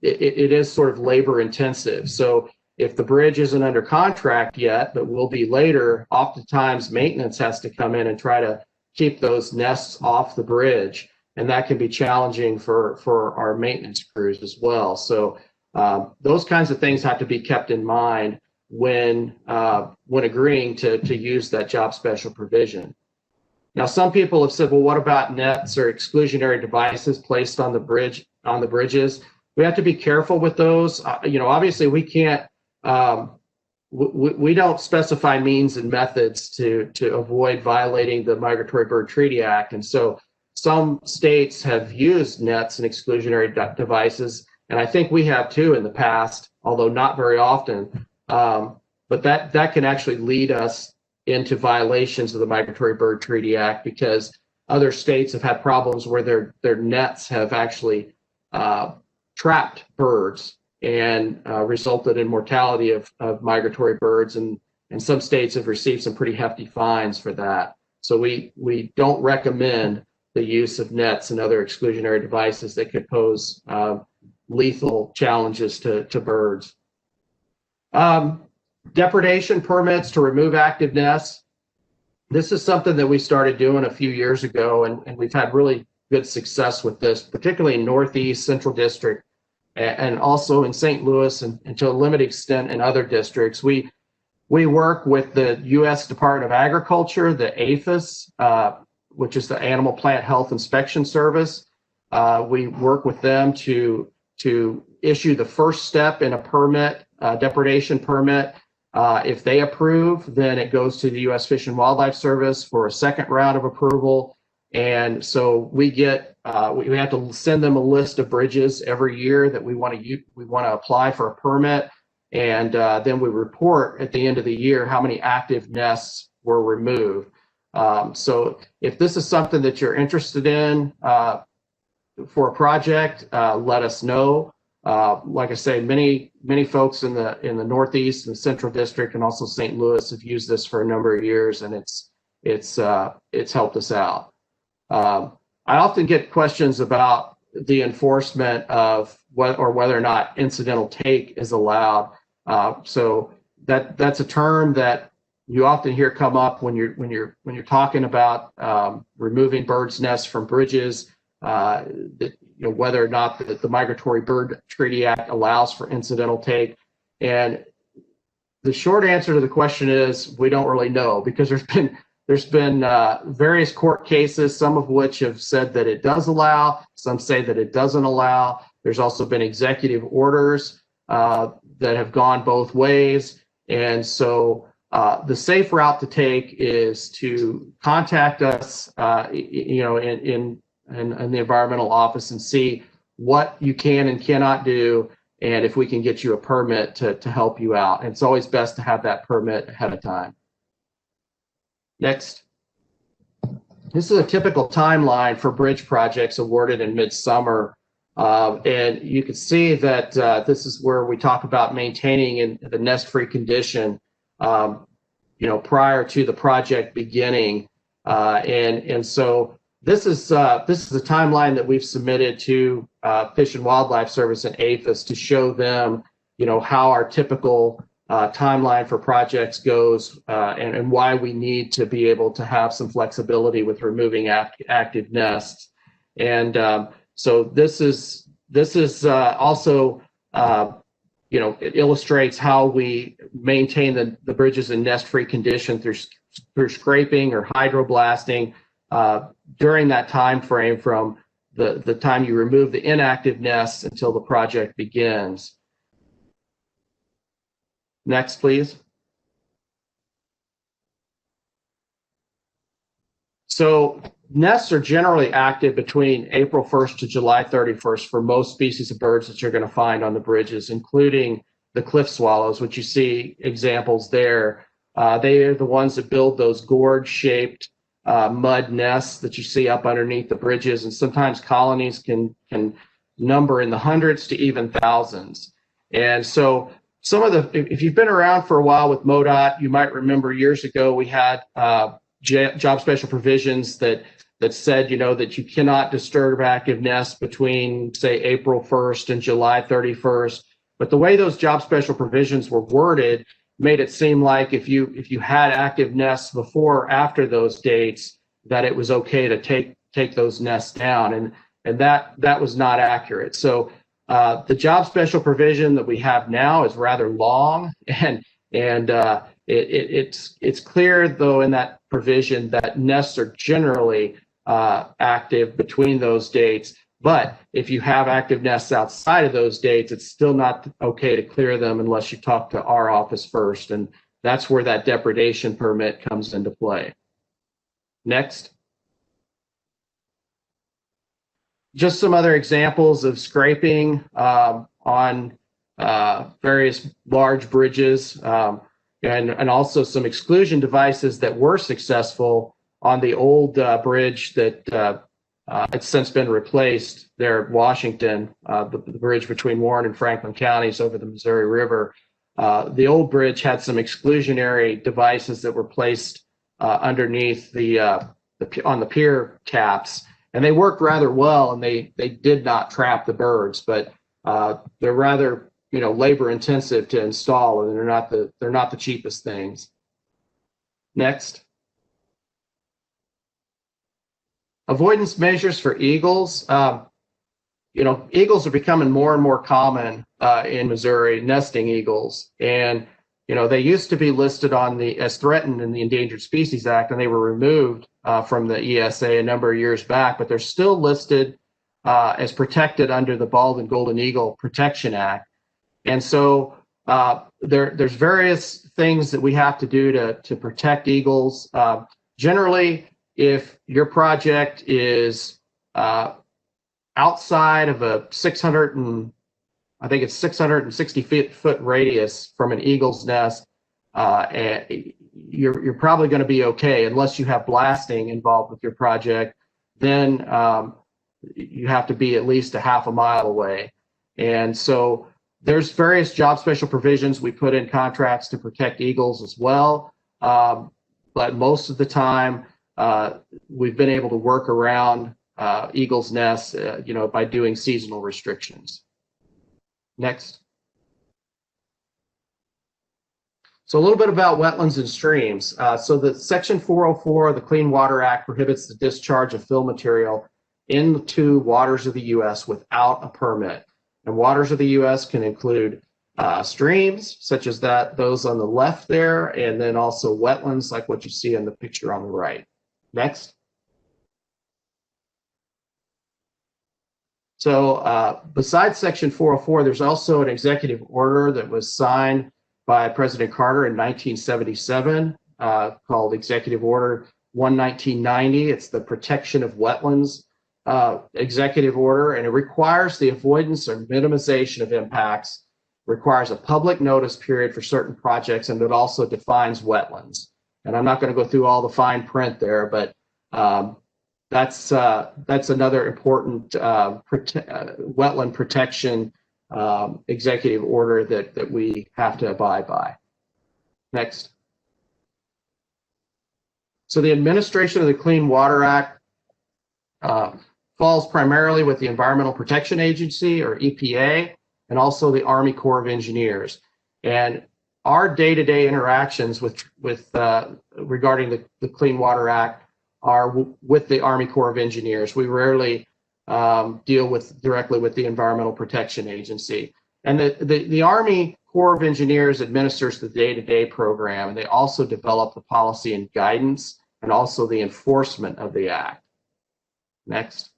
it is sort of labor intensive. So if the bridge isn't under contract yet, but will be later, oftentimes maintenance has to come in and try to keep those nests off the bridge, and that can be challenging for our maintenance crews as well. So those kinds of things have to be kept in mind when agreeing to use that job special provision. Now, some people have said, well, what about nets or exclusionary devices placed on the bridges? We have to be careful with those. Obviously we can't, we don't specify means and methods to avoid violating the Migratory Bird Treaty Act. And so some states have used nets and exclusionary devices, and I think we have too in the past, although not very often. But that can actually lead us into violations of the Migratory Bird Treaty Act, because other states have had problems where their nets have actually trapped birds and resulted in mortality of migratory birds, and some states have received some pretty hefty fines for that. So we don't recommend the use of nets and other exclusionary devices that could pose lethal challenges to birds. Depredation permits to remove active nests. This is something that we started doing a few years ago, and we've had really good success with this, particularly in Northeast, Central District, and also in St. Louis, and to a limited extent in other districts. We work with the U.S. Department of Agriculture, the APHIS, which is the Animal Plant Health Inspection Service. We work with them to issue the first step in a permit, depredation permit. If they approve, then it goes to the U.S. Fish and Wildlife Service for a second round of approval. And so we have to send them a list of bridges every year that we want to apply for a permit, and then we report at the end of the year how many active nests were removed. So if this is something that you're interested in for a project, let us know. Like I say, many folks in the Northeast and Central District and also St. Louis have used this for a number of years, and it's helped us out. I often get questions about the enforcement of whether or not incidental take is allowed. So that's a term that you often hear come up when you're talking about removing birds' nests from bridges. Whether or not the Migratory Bird Treaty Act allows for incidental take. And the short answer to the question is we don't really know, because there's been various court cases, some of which have said that it does allow, some say that it doesn't allow. There's also been executive orders that have gone both ways. And so the safe route to take is to contact us, in the environmental office, and see what you can and cannot do, and if we can get you a permit to help you out. And it's always best to have that permit ahead of time. Next. This is a typical timeline for bridge projects awarded in midsummer. And you can see that this is where we talk about maintaining in the nest-free condition, prior to the project beginning. And so this is a timeline that we've submitted to Fish and Wildlife Service and APHIS to show them, how our typical timeline for projects goes, and why we need to be able to have some flexibility with removing active nests. And so this is also it illustrates how we maintain the bridges in nest-free condition through scraping or hydroblasting during that time frame from the time you remove the inactive nests until the project begins. Next, please. So nests are generally active between April 1st to July 31st for most species of birds that you're going to find on the bridges, including the cliff swallows, which you see examples there. They are the ones that build those gourd-shaped mud nests that you see up underneath the bridges, and sometimes colonies can number in the hundreds to even thousands. And so if you've been around for a while with MoDOT, you might remember years ago we had job special provisions that said, that you cannot disturb active nests between, say, April 1st and July 31st. But the way those job special provisions were worded made it seem like if you had active nests before or after those dates, that it was okay to take those nests down, and that was not accurate. So the job special provision that we have now is rather long, and it's clear though in that provision that nests are generally active between those dates. But if you have active nests outside of those dates, it's still not okay to clear them unless you talk to our office first. And that's where that depredation permit comes into play. Next. Just some other examples of scraping on various large bridges, and also some exclusion devices that were successful on the old bridge that it's since been replaced there at Washington, the bridge between Warren and Franklin counties over the Missouri River. The old bridge had some exclusionary devices that were placed underneath on the pier caps, and they worked rather well, and they did not trap the birds, but they're rather labor intensive to install, and they're not the cheapest things. Next. Avoidance measures for eagles. Eagles are becoming more and more common in Missouri, nesting eagles, and they used to be listed as threatened in the Endangered Species Act, and they were removed from the ESA a number of years back, but they're still listed as protected under the Bald and Golden Eagle Protection Act. And so there's various things that we have to do to protect eagles. Generally, if your project is outside of a 660-foot radius from an eagle's nest, you're probably going to be okay, unless you have blasting involved with your project. Then you have to be at least a half a mile away. And so there's various job special provisions we put in contracts to protect eagles as well. But most of the time, we've been able to work around eagles' nests, by doing seasonal restrictions. Next. So a little bit about wetlands and streams. So the Section 404 of the Clean Water Act prohibits the discharge of fill material into waters of the U.S. without a permit. And waters of the U.S. can include streams, such as those on the left there, and then also wetlands, like what you see in the picture on the right. Next. So besides Section 404, there's also an executive order that was signed by President Carter in 1977 called Executive Order 11990. It's the Protection of Wetlands executive order, and it requires the avoidance or minimization of impacts, requires a public notice period for certain projects, and it also defines wetlands. And I'm not going to go through all the fine print there, but that's another important wetland protection executive order that we have to abide by. Next. So the administration of the Clean Water Act falls primarily with the Environmental Protection Agency, or EPA, and also the Army Corps of Engineers. And our day-to-day interactions with regarding the Clean Water Act are with the Army Corps of Engineers. We rarely deal directly with the Environmental Protection Agency. And the Army Corps of Engineers administers the day-to-day program, and they also develop the policy and guidance and also the enforcement of the act. Next.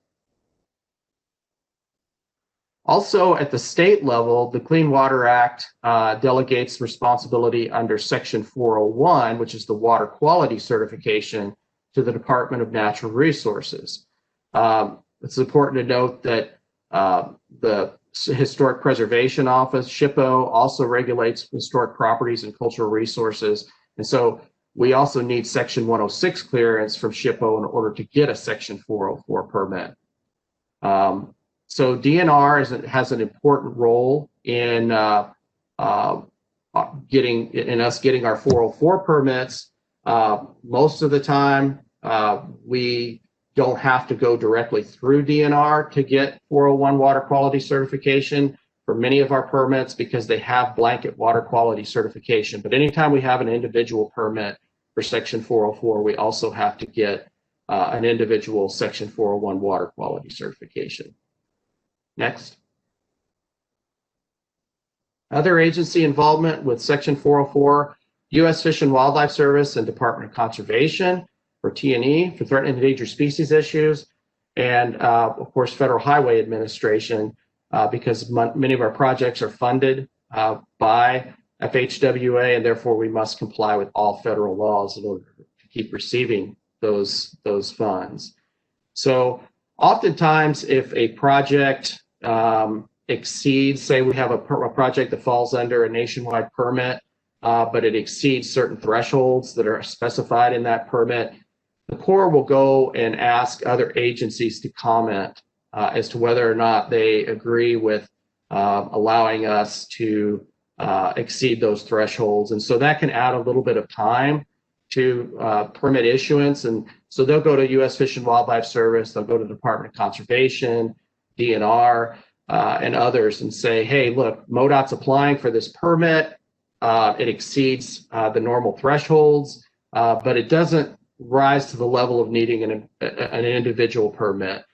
Also, at the state level, the Clean Water Act delegates responsibility under Section 401, which is the water quality certification, to the Department of Natural Resources. It's important to note that the Historic Preservation Office, SHPO, also regulates historic properties and cultural resources. And so we also need Section 106 clearance from SHPO in order to get a Section 404 permit. So DNR has an important role in us getting our 404 permits. Most of the time, we don't have to go directly through DNR to get 401 water quality certification for many of our permits because they have blanket water quality certification. But anytime we have an individual permit for Section 404, we also have to get an individual Section 401 water quality certification. Next. Other agency involvement with Section 404, U.S. Fish and Wildlife Service and Department of Conservation for T&E for threatened and endangered species issues, and of course Federal Highway Administration because many of our projects are funded by FHWA, and therefore we must comply with all federal laws in order to keep receiving those funds. So oftentimes if a project exceeds, say we have a project that falls under a nationwide permit, but it exceeds certain thresholds that are specified in that permit, the Corps will go and ask other agencies to comment as to whether or not they agree with allowing us to exceed those thresholds. And so that can add a little bit of time to permit issuance. And so they'll go to U.S. Fish and Wildlife Service, they'll go to the Department of Conservation, DNR, and others and say, hey, look, MoDOT's applying for this permit. It exceeds the normal thresholds, but it doesn't rise to the level of needing an individual permit.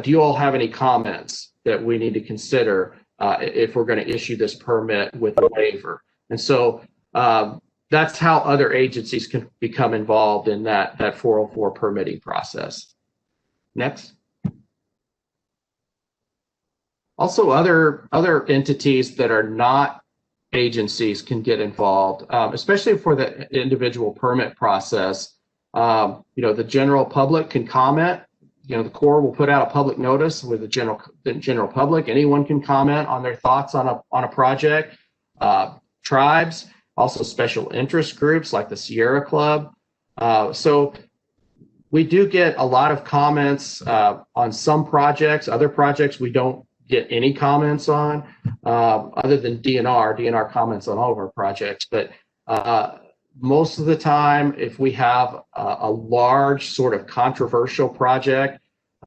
Do you all have any comments that we need to consider if we're going to issue this permit with a waiver? And so that's how other agencies can become involved in that 404 permitting process. Next. Also, other entities that are not agencies can get involved, especially for the individual permit process. The general public can comment. The Corps will put out a public notice with the general public. Anyone can comment on their thoughts on a project. Tribes, also special interest groups like the Sierra Club. So we do get a lot of comments on some projects. Other projects we don't get any comments on, other than DNR. DNR comments on all of our projects, but most of the time, if we have a large sort of controversial project,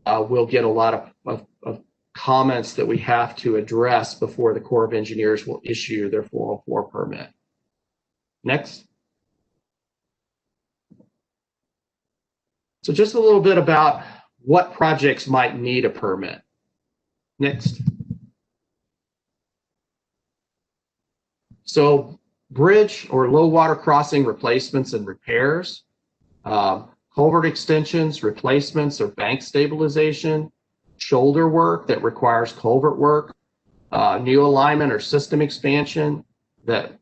we'll get a lot of comments that we have to address before the Corps of Engineers will issue their 404 permit. Next. So just a little bit about what projects might need a permit. Next. So bridge or low water crossing replacements and repairs, culvert extensions, replacements or bank stabilization, shoulder work that requires culvert work, new alignment or system expansion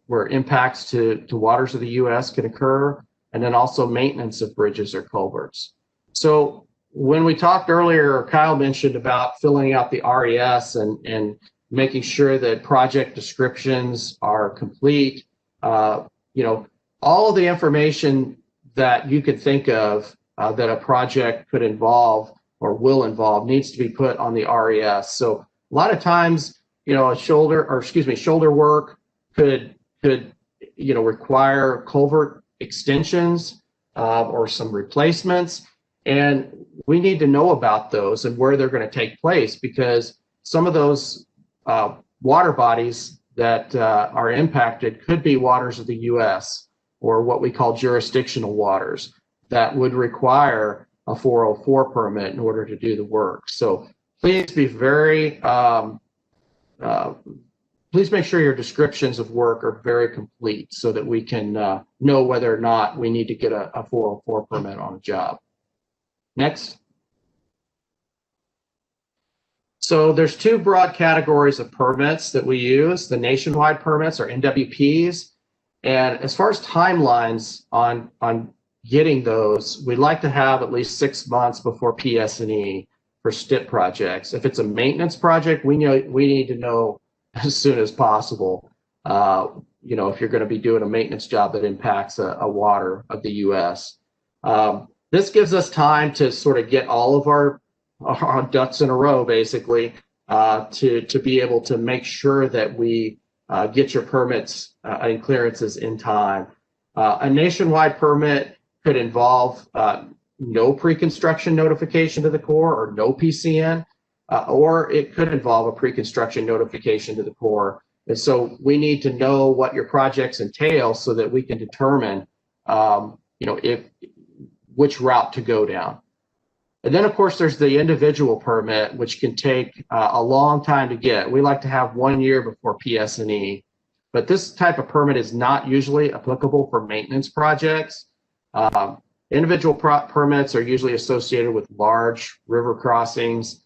where impacts to waters of the U.S. can occur, and then also maintenance of bridges or culverts. So when we talked earlier, Kyle mentioned about filling out the RES and making sure that project descriptions are complete. All of the information that you could think of that a project could involve or will involve needs to be put on the RES. So a lot of times, shoulder work could require culvert extensions or some replacements. And we need to know about those and where they're going to take place, because some of those water bodies that are impacted could be waters of the U.S. or what we call jurisdictional waters that would require a 404 permit in order to do the work. So please be very, please make sure your descriptions of work are very complete so that we can know whether or not we need to get a 404 permit on a job. Next. So there's two broad categories of permits that we use, the nationwide permits or NWPs. And as far as timelines on getting those, we'd like to have at least 6 months before PS&E for STIP projects. If it's a maintenance project, we need to know as soon as possible, you know, if you're going to be doing a maintenance job that impacts a water of the U.S. This gives us time to sort of get all of our ducks in a row, basically, to be able to make sure that we get your permits and clearances in time. A nationwide permit could involve no pre-construction notification to the Corps or no PCN, or it could involve a pre-construction notification to the Corps. And so we need to know what your projects entail so that we can determine, you know, which route to go down. And then, of course, there's the individual permit, which can take a long time to get. We like to have 1 year before PS&E, but this type of permit is not usually applicable for maintenance projects. Individual permits are usually associated with large river crossings,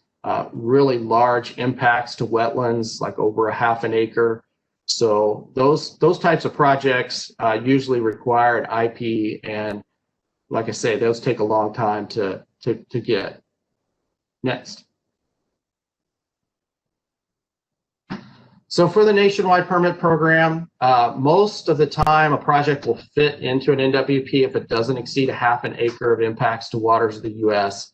really large impacts to wetlands, like over a ½ an acre. So those types of projects usually require an IP, and like I say, those take a long time to get. Next. So for the nationwide permit program, most of the time a project will fit into an NWP if it doesn't exceed a ½ an acre of impacts to waters of the U.S.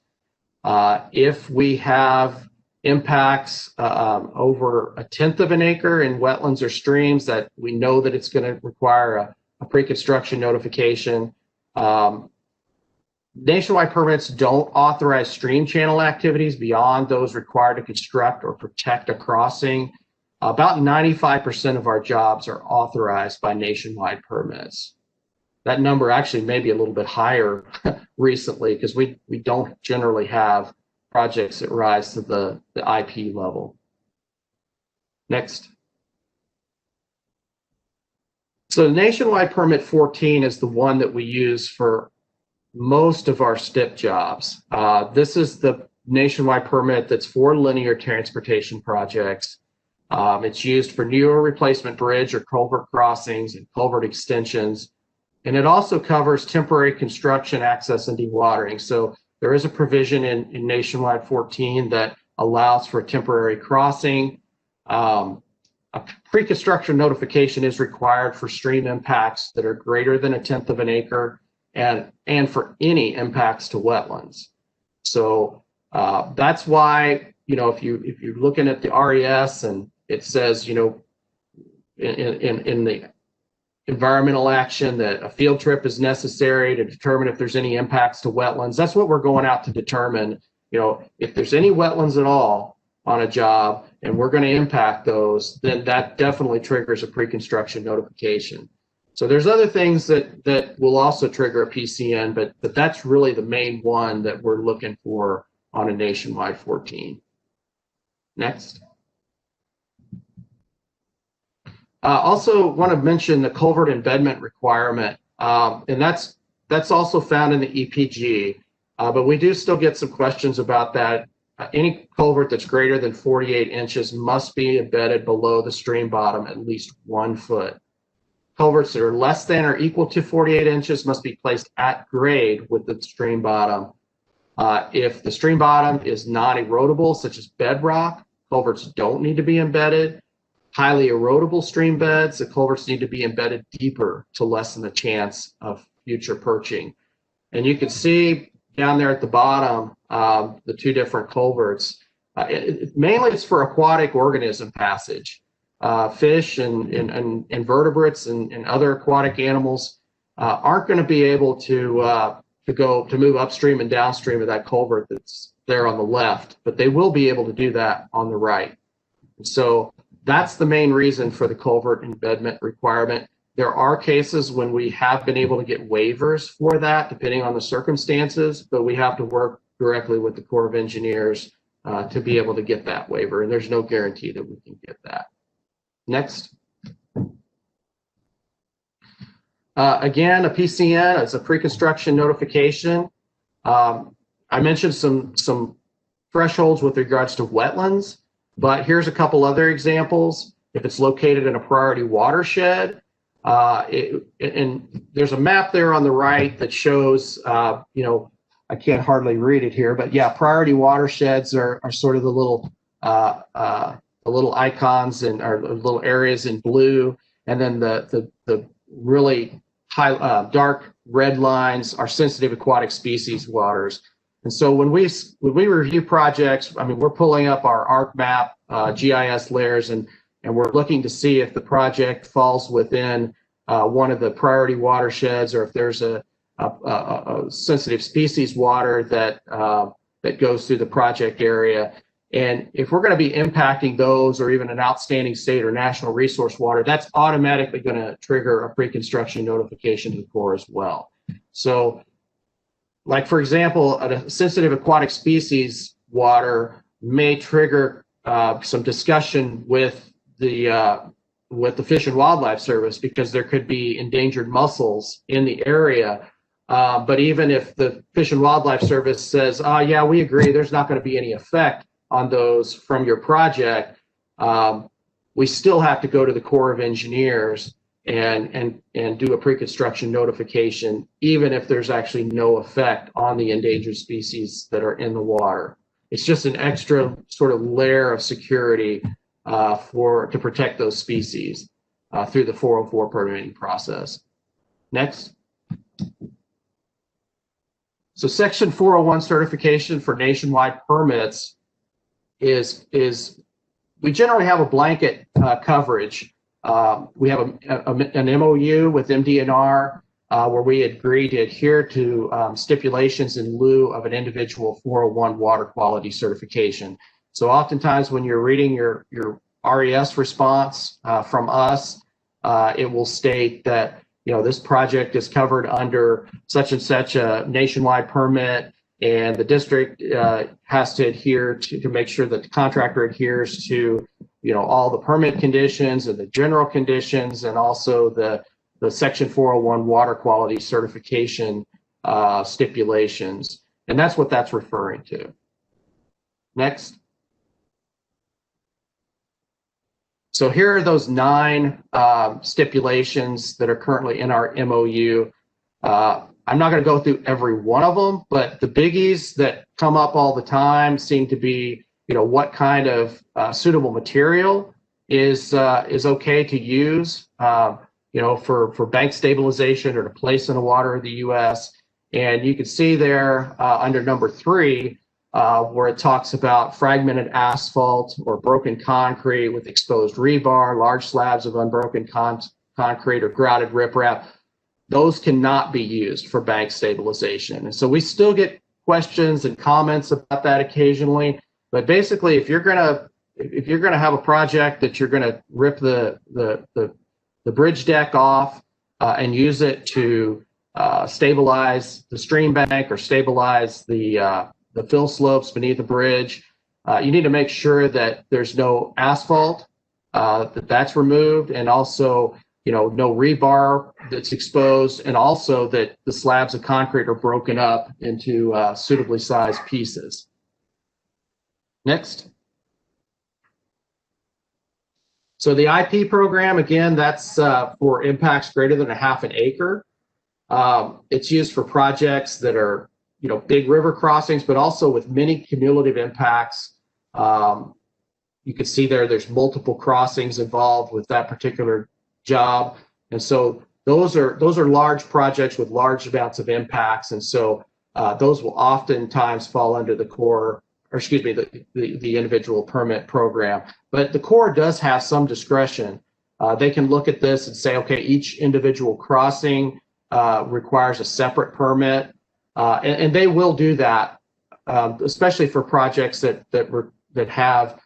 If we have impacts over a 1/10 of an acre in wetlands or streams that we know that it's going to require a pre-construction notification. Nationwide permits don't authorize stream channel activities beyond those required to construct or protect a crossing. About 95% of our jobs are authorized by nationwide permits. That number actually may be a little bit higher recently, because we don't generally have projects that rise to the IP level. Next. So the nationwide permit 14 is the one that we use for most of our STIP jobs. This is the nationwide permit that's for linear transportation projects. It's used for new or replacement bridge or culvert crossings and culvert extensions. And it also covers temporary construction, access, and dewatering. So there is a provision in Nationwide 14 that allows for a temporary crossing. A pre-construction notification is required for stream impacts that are greater than a 1/10 of an acre, and for any impacts to wetlands. So that's why, you know, if you're looking at the RES and it says, you know, in the environmental action that a field trip is necessary to determine if there's any impacts to wetlands, that's what we're going out to determine. You know, if there's any wetlands at all on a job and we're going to impact those, then that definitely triggers a pre-construction notification. So there's other things that will also trigger a PCN, but that's really the main one that we're looking for on a nationwide 14. Next. Also want to mention the culvert embedment requirement, and that's also found in the EPG, but we do still get some questions about that. Any culvert that's greater than 48 inches must be embedded below the stream bottom at least 1 foot. Culverts that are less than or equal to 48 inches must be placed at grade with the stream bottom. If the stream bottom is non-erodible, such as bedrock, culverts don't need to be embedded. Highly erodible stream beds, the culverts need to be embedded deeper to lessen the chance of future perching. And you can see down there at the bottom, the two different culverts. Mainly it's for aquatic organism passage. Fish and invertebrates and other aquatic animals aren't going to be able to to move upstream and downstream of that culvert that's there on the left, but they will be able to do that on the right. And so that's the main reason for the culvert embedment requirement. There are cases when we have been able to get waivers for that, depending on the circumstances, but we have to work directly with the Corps of Engineers to be able to get that waiver, and there's no guarantee that we can get that. Next. Again, a PCN, it's a pre-construction notification. I mentioned some thresholds with regards to wetlands, but here's a couple other examples. If it's located in a priority watershed, and there's a map there on the right that shows, you know, I can't hardly read it here, but yeah, priority watersheds are sort of the little icons and or little areas in blue, and then the really high dark red lines are sensitive aquatic species waters. And so when we review projects, I mean, we're pulling up our ArcMap GIS layers, and we're looking to see if the project falls within one of the priority watersheds, or if there's a sensitive species water that goes through the project area. And if we're going to be impacting those, or even an outstanding state or national resource water, that's automatically going to trigger a pre-construction notification to the Corps as well. So, like for example, a sensitive aquatic species water may trigger some discussion with the Fish and Wildlife Service, because there could be endangered mussels in the area. But even if the Fish and Wildlife Service says, "Oh yeah, we agree, there's not going to be any effect on those from your project," we still have to go to the Corps of Engineers and do a pre-construction notification, even if there's actually no effect on the endangered species that are in the water. It's just an extra sort of layer of security to protect those species through the 404 permitting process. Next. So Section 401 certification for nationwide permits is we generally have a blanket coverage. We have an MOU with MDNR where we agree to adhere to stipulations in lieu of an individual 401 water quality certification. So oftentimes when you're reading your RES response from us, it will state that, you know, this project is covered under such and such a nationwide permit, and the district has to adhere to make sure that the contractor adheres to, you know, all the permit conditions and the general conditions, and also the Section 401 water quality certification stipulations. And that's what that's referring to. Next. So here are those 9 stipulations that are currently in our MOU. I'm not going to go through every one of them, but the biggies that come up all the time seem to be, you know, what kind of suitable material is okay to use, you know, for bank stabilization or to place in the water of the U.S. And you can see there under number 3, where it talks about fragmented asphalt or broken concrete with exposed rebar, large slabs of unbroken concrete, or grouted riprap. Those cannot be used for bank stabilization. And so we still get questions and comments about that occasionally. But basically, if you're gonna have a project that you're gonna rip the bridge deck off and use it to stabilize the stream bank or stabilize the fill slopes beneath the bridge, you need to make sure that there's no asphalt, that's removed, and also, you know, no rebar that's exposed, and also that the slabs of concrete are broken up into suitably sized pieces. Next. So the IP program, again, that's for impacts greater than 1/2 acre. It's used for projects that are, you know, big river crossings, but also with many cumulative impacts. You can see there's multiple crossings involved with that particular job. And so those are large projects with large amounts of impacts. And so those will oftentimes fall under the Corps, or excuse me, the individual permit program. But the Corps does have some discretion. They can look at this and say, okay, each individual crossing requires a separate permit. and they will do that, especially for projects that have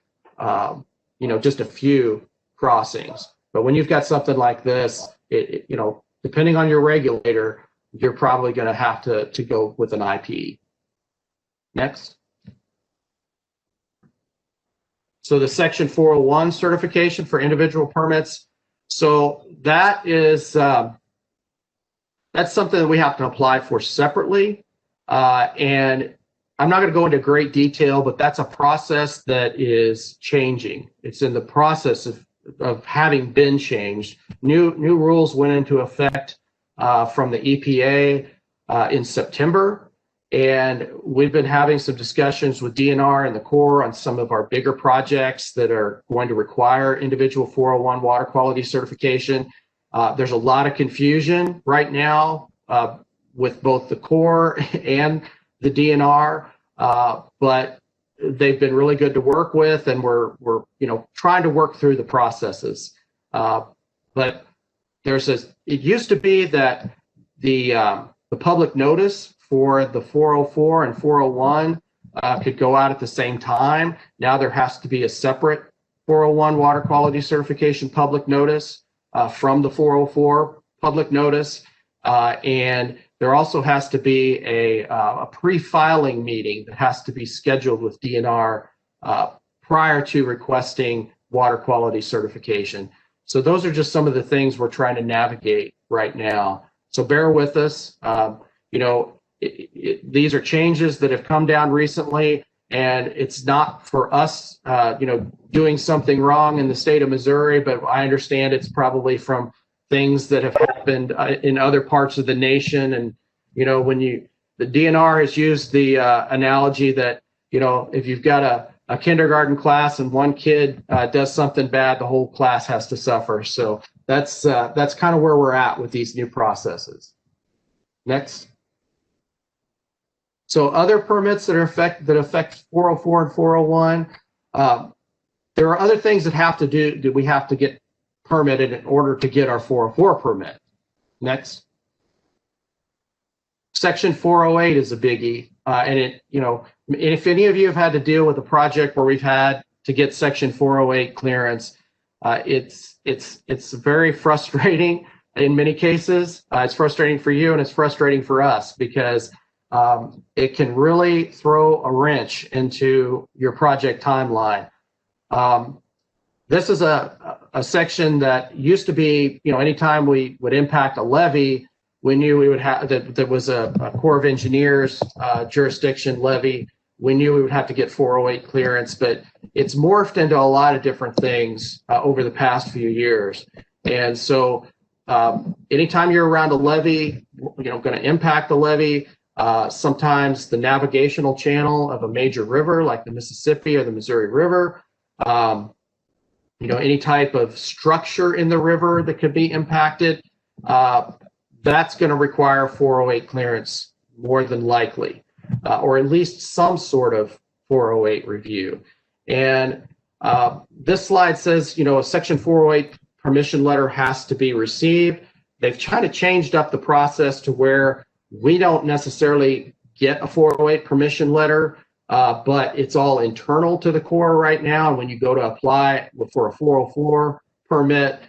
just a few crossings. But when you've got something like this, depending on your regulator, you're probably going to have to go with an IP. Next. So the Section 401 certification for individual permits. So that is that's something that we have to apply for separately, and I'm not going to go into great detail, but that's a process that is changing. It's in the process of having been changed. New rules went into effect from the EPA in September, and we've been having some discussions with DNR and the Corps on some of our bigger projects that are going to require individual 401 water quality certification. There's a lot of confusion right now with both the Corps and the DNR, but they've been really good to work with, and we're trying to work through the processes. But it used to be that the public notice for the 404 and 401 could go out at the same time. Now there has to be a separate 401 water quality certification public notice from the 404 public notice, and there also has to be a pre-filing meeting that has to be scheduled with DNR prior to requesting water quality certification. So those are just some of the things we're trying to navigate right now. So bear with us. These are changes that have come down recently, and it's not for us, doing something wrong in the state of Missouri, but I understand it's probably from things that have happened in other parts of the nation. And, the DNR has used the analogy that, if you've got a kindergarten class and one kid does something bad, the whole class has to suffer. So that's kind of where we're at with these new processes. Next. So other permits that affect 404 and 401, there are other things that we have to get permitted in order to get our 404 permit. Next. Section 408 is a biggie, and if any of you have had to deal with a project where we've had to get Section 408 clearance, it's very frustrating in many cases. It's frustrating for you, and it's frustrating for us because it can really throw a wrench into your project timeline. This is a section that used to be, anytime we would impact a levee, we knew we would have that there was a Corps of Engineers jurisdiction levee. We knew we would have to get 408 clearance, but it's morphed into a lot of different things over the past few years. And so anytime you're around a levee, going to impact the levee, sometimes the navigational channel of a major river like the Mississippi or the Missouri River, any type of structure in the river that could be impacted, that's going to require 408 clearance more than likely, or at least some sort of 408 review. And this slide says, a Section 408 permission letter has to be received. They've kind of changed up the process to where we don't necessarily get a 408 permission letter, but it's all internal to the Corps right now. And when you go to apply for a 404 permit,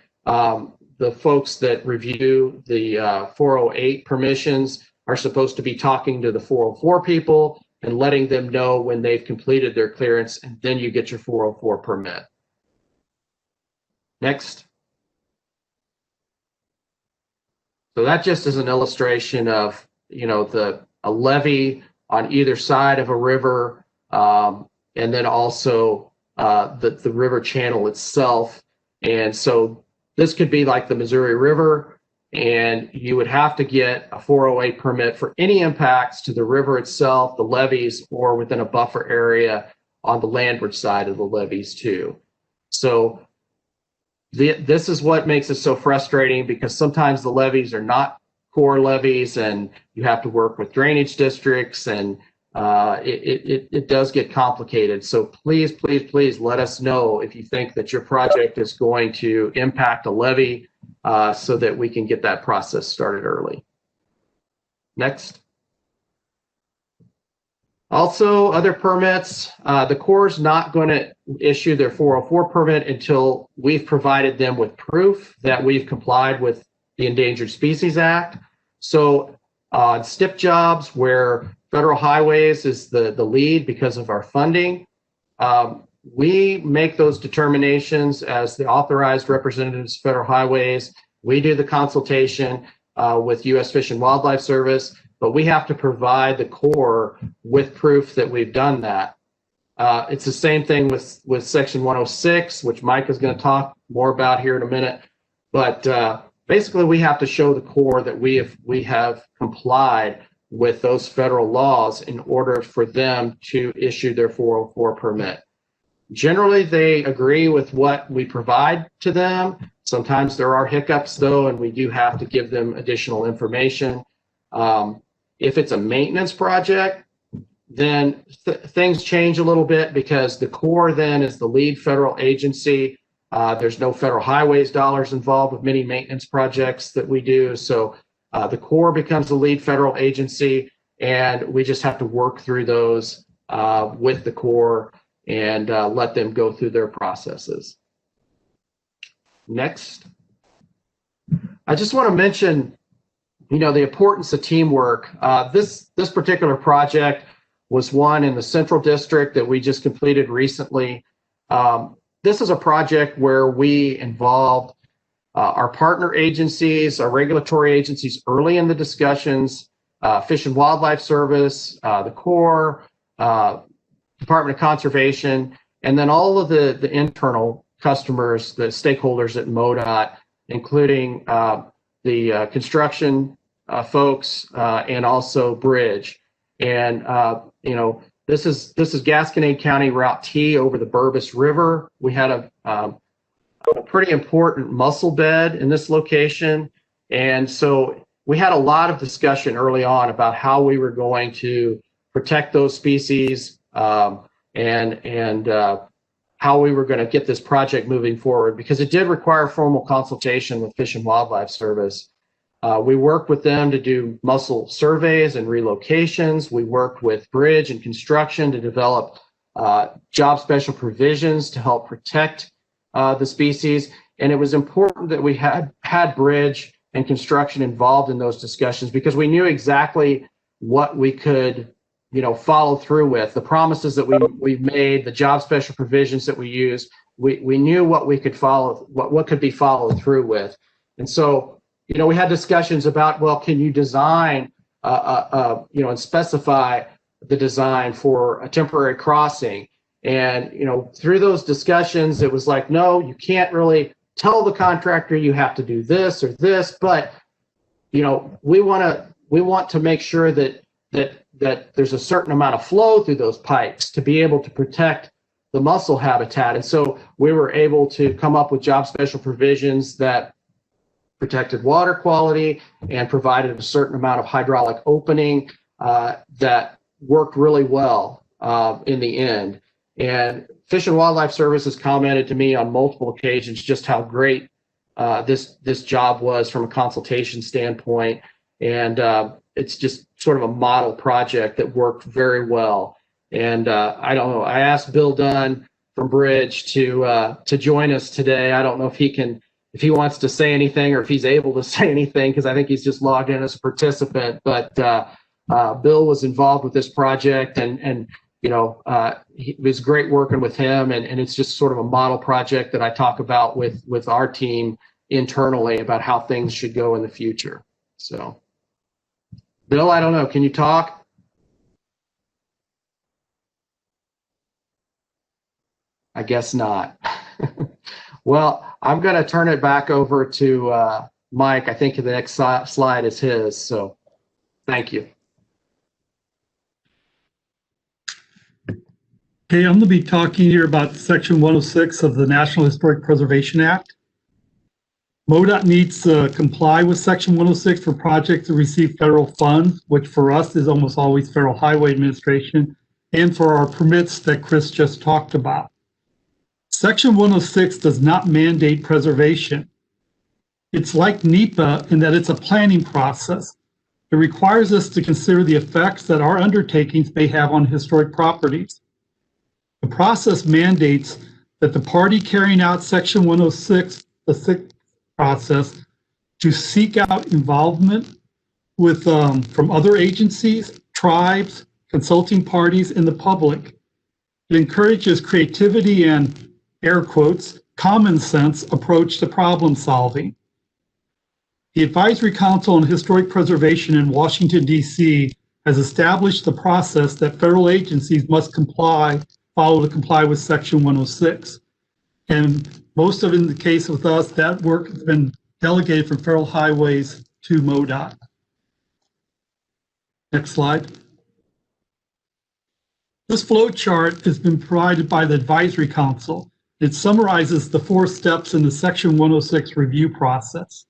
the folks that review the 408 permissions are supposed to be talking to the 404 people and letting them know when they've completed their clearance, and then you get your 404 permit. Next. So that just is an illustration of, a levee on either side of a river, and then also the river channel itself. And so this could be like the Missouri River, and you would have to get a 408 permit for any impacts to the river itself, the levees, or within a buffer area on the landward side of the levees too. So this is what makes it so frustrating, because sometimes the levees are not core levees and you have to work with drainage districts, and it does get complicated. So please, please, please let us know if you think that your project is going to impact a levee, so that we can get that process started early. Next. Also, other permits, the Corps is not going to issue their 404 permit until we've provided them with proof that we've complied with the Endangered Species Act. So STIP jobs where federal highways is the lead because of our funding, we make those determinations as the authorized representatives of federal highways. We do the consultation with U.S. Fish and Wildlife Service, but we have to provide the Corps with proof that we've done that. It's the same thing with Section 106, which Mike is going to talk more about here in a minute. But basically, we have to show the Corps that we have complied with those federal laws in order for them to issue their 404 permit. Generally, they agree with what we provide to them. Sometimes there are hiccups, though, and we do have to give them additional information. If it's a maintenance project, then things change a little bit because the Corps then is the lead federal agency. There's no federal highways dollars involved with many maintenance projects that we do. So the Corps becomes the lead federal agency, and we just have to work through those with the Corps and let them go through their processes. Next. I just want to mention, the importance of teamwork. This particular project was one in the Central District that we just completed recently. This is a project where we involved our partner agencies, our regulatory agencies early in the discussions, Fish and Wildlife Service, the Corps, Department of Conservation, and then all of the internal customers, the stakeholders at MoDOT, including the construction folks and also Bridge. And this is Gasconade County Route T over the Burbus River. We had a pretty important mussel bed in this location, and so we had a lot of discussion early on about how we were going to protect those species and how we were going to get this project moving forward, because it did require formal consultation with Fish and Wildlife Service. We worked with them to do mussel surveys and relocations. We worked with Bridge and construction to develop job special provisions to help protect the species. And it was important that we had Bridge and construction involved in those discussions because we knew exactly what we could follow through with. The promises that we made, the job special provisions that we used, we knew what we could follow, what could be followed through with. And so, we had discussions about, well, can you design, and specify the design for a temporary crossing? And, through those discussions, it was like, no, you can't really tell the contractor you have to do this or this, but, we want to make sure that there's a certain amount of flow through those pipes to be able to protect the mussel habitat. And so we were able to come up with job special provisions that protected water quality and provided a certain amount of hydraulic opening that worked really well in the end. And Fish and Wildlife Service has commented to me on multiple occasions just how great this job was from a consultation standpoint. And it's just sort of a model project that worked very well. And I don't know, I asked Bill Dunn from Bridge to join us today. I don't know if he wants to say anything or if he's able to say anything, because I think he's just logged in as a participant. But Bill was involved with this project, and it was great working with him. And it's just sort of a model project that I talk about with our team internally about how things should go in the future. So, Bill, I don't know, can you talk? I guess not. Well, I'm going to turn it back over to Mike. I think the next slide is his. So thank you. Okay, I'm going to be talking here about Section 106 of the National Historic Preservation Act. MoDOT needs to comply with Section 106 for projects that receive federal funds, which for us is almost always Federal Highway Administration, and for our permits that Chris just talked about. Section 106 does not mandate preservation. It's like NEPA in that it's a planning process. It requires us to consider the effects that our undertakings may have on historic properties. The process mandates that the party carrying out Section 106, the sixth process, to seek out involvement with from other agencies, tribes, consulting parties, and the public. It encourages creativity and, air quotes, common sense approach to problem solving. The Advisory Council on Historic Preservation in Washington, D.C. has established the process that federal agencies must follow to comply with Section 106. And most of it, in the case with us, that work has been delegated from federal highways to MoDOT. Next slide. This flow chart has been provided by the Advisory Council. It summarizes the 4 steps in the Section 106 review process.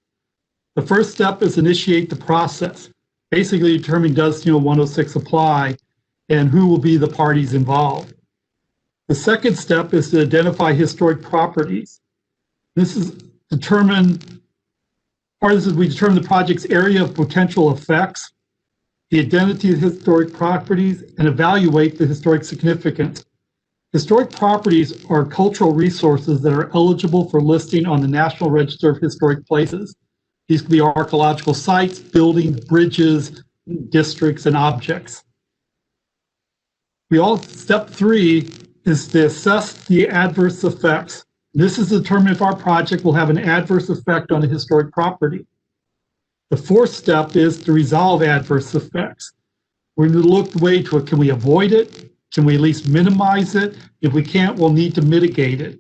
The first step is initiate the process, basically determine does 106 apply and who will be the parties involved. The second step is to identify historic properties. This is we determine the project's area of potential effects, the identity of historic properties, and evaluate the historic significance. Historic properties are cultural resources that are eligible for listing on the National Register of Historic Places. These can be archaeological sites, buildings, bridges, districts, and objects. Step 3 is to assess the adverse effects. This is to determine if our project will have an adverse effect on a historic property. The 4th step is to resolve adverse effects. We're going to look the way to it. Can we avoid it? Can we at least minimize it? If we can't, we'll need to mitigate it.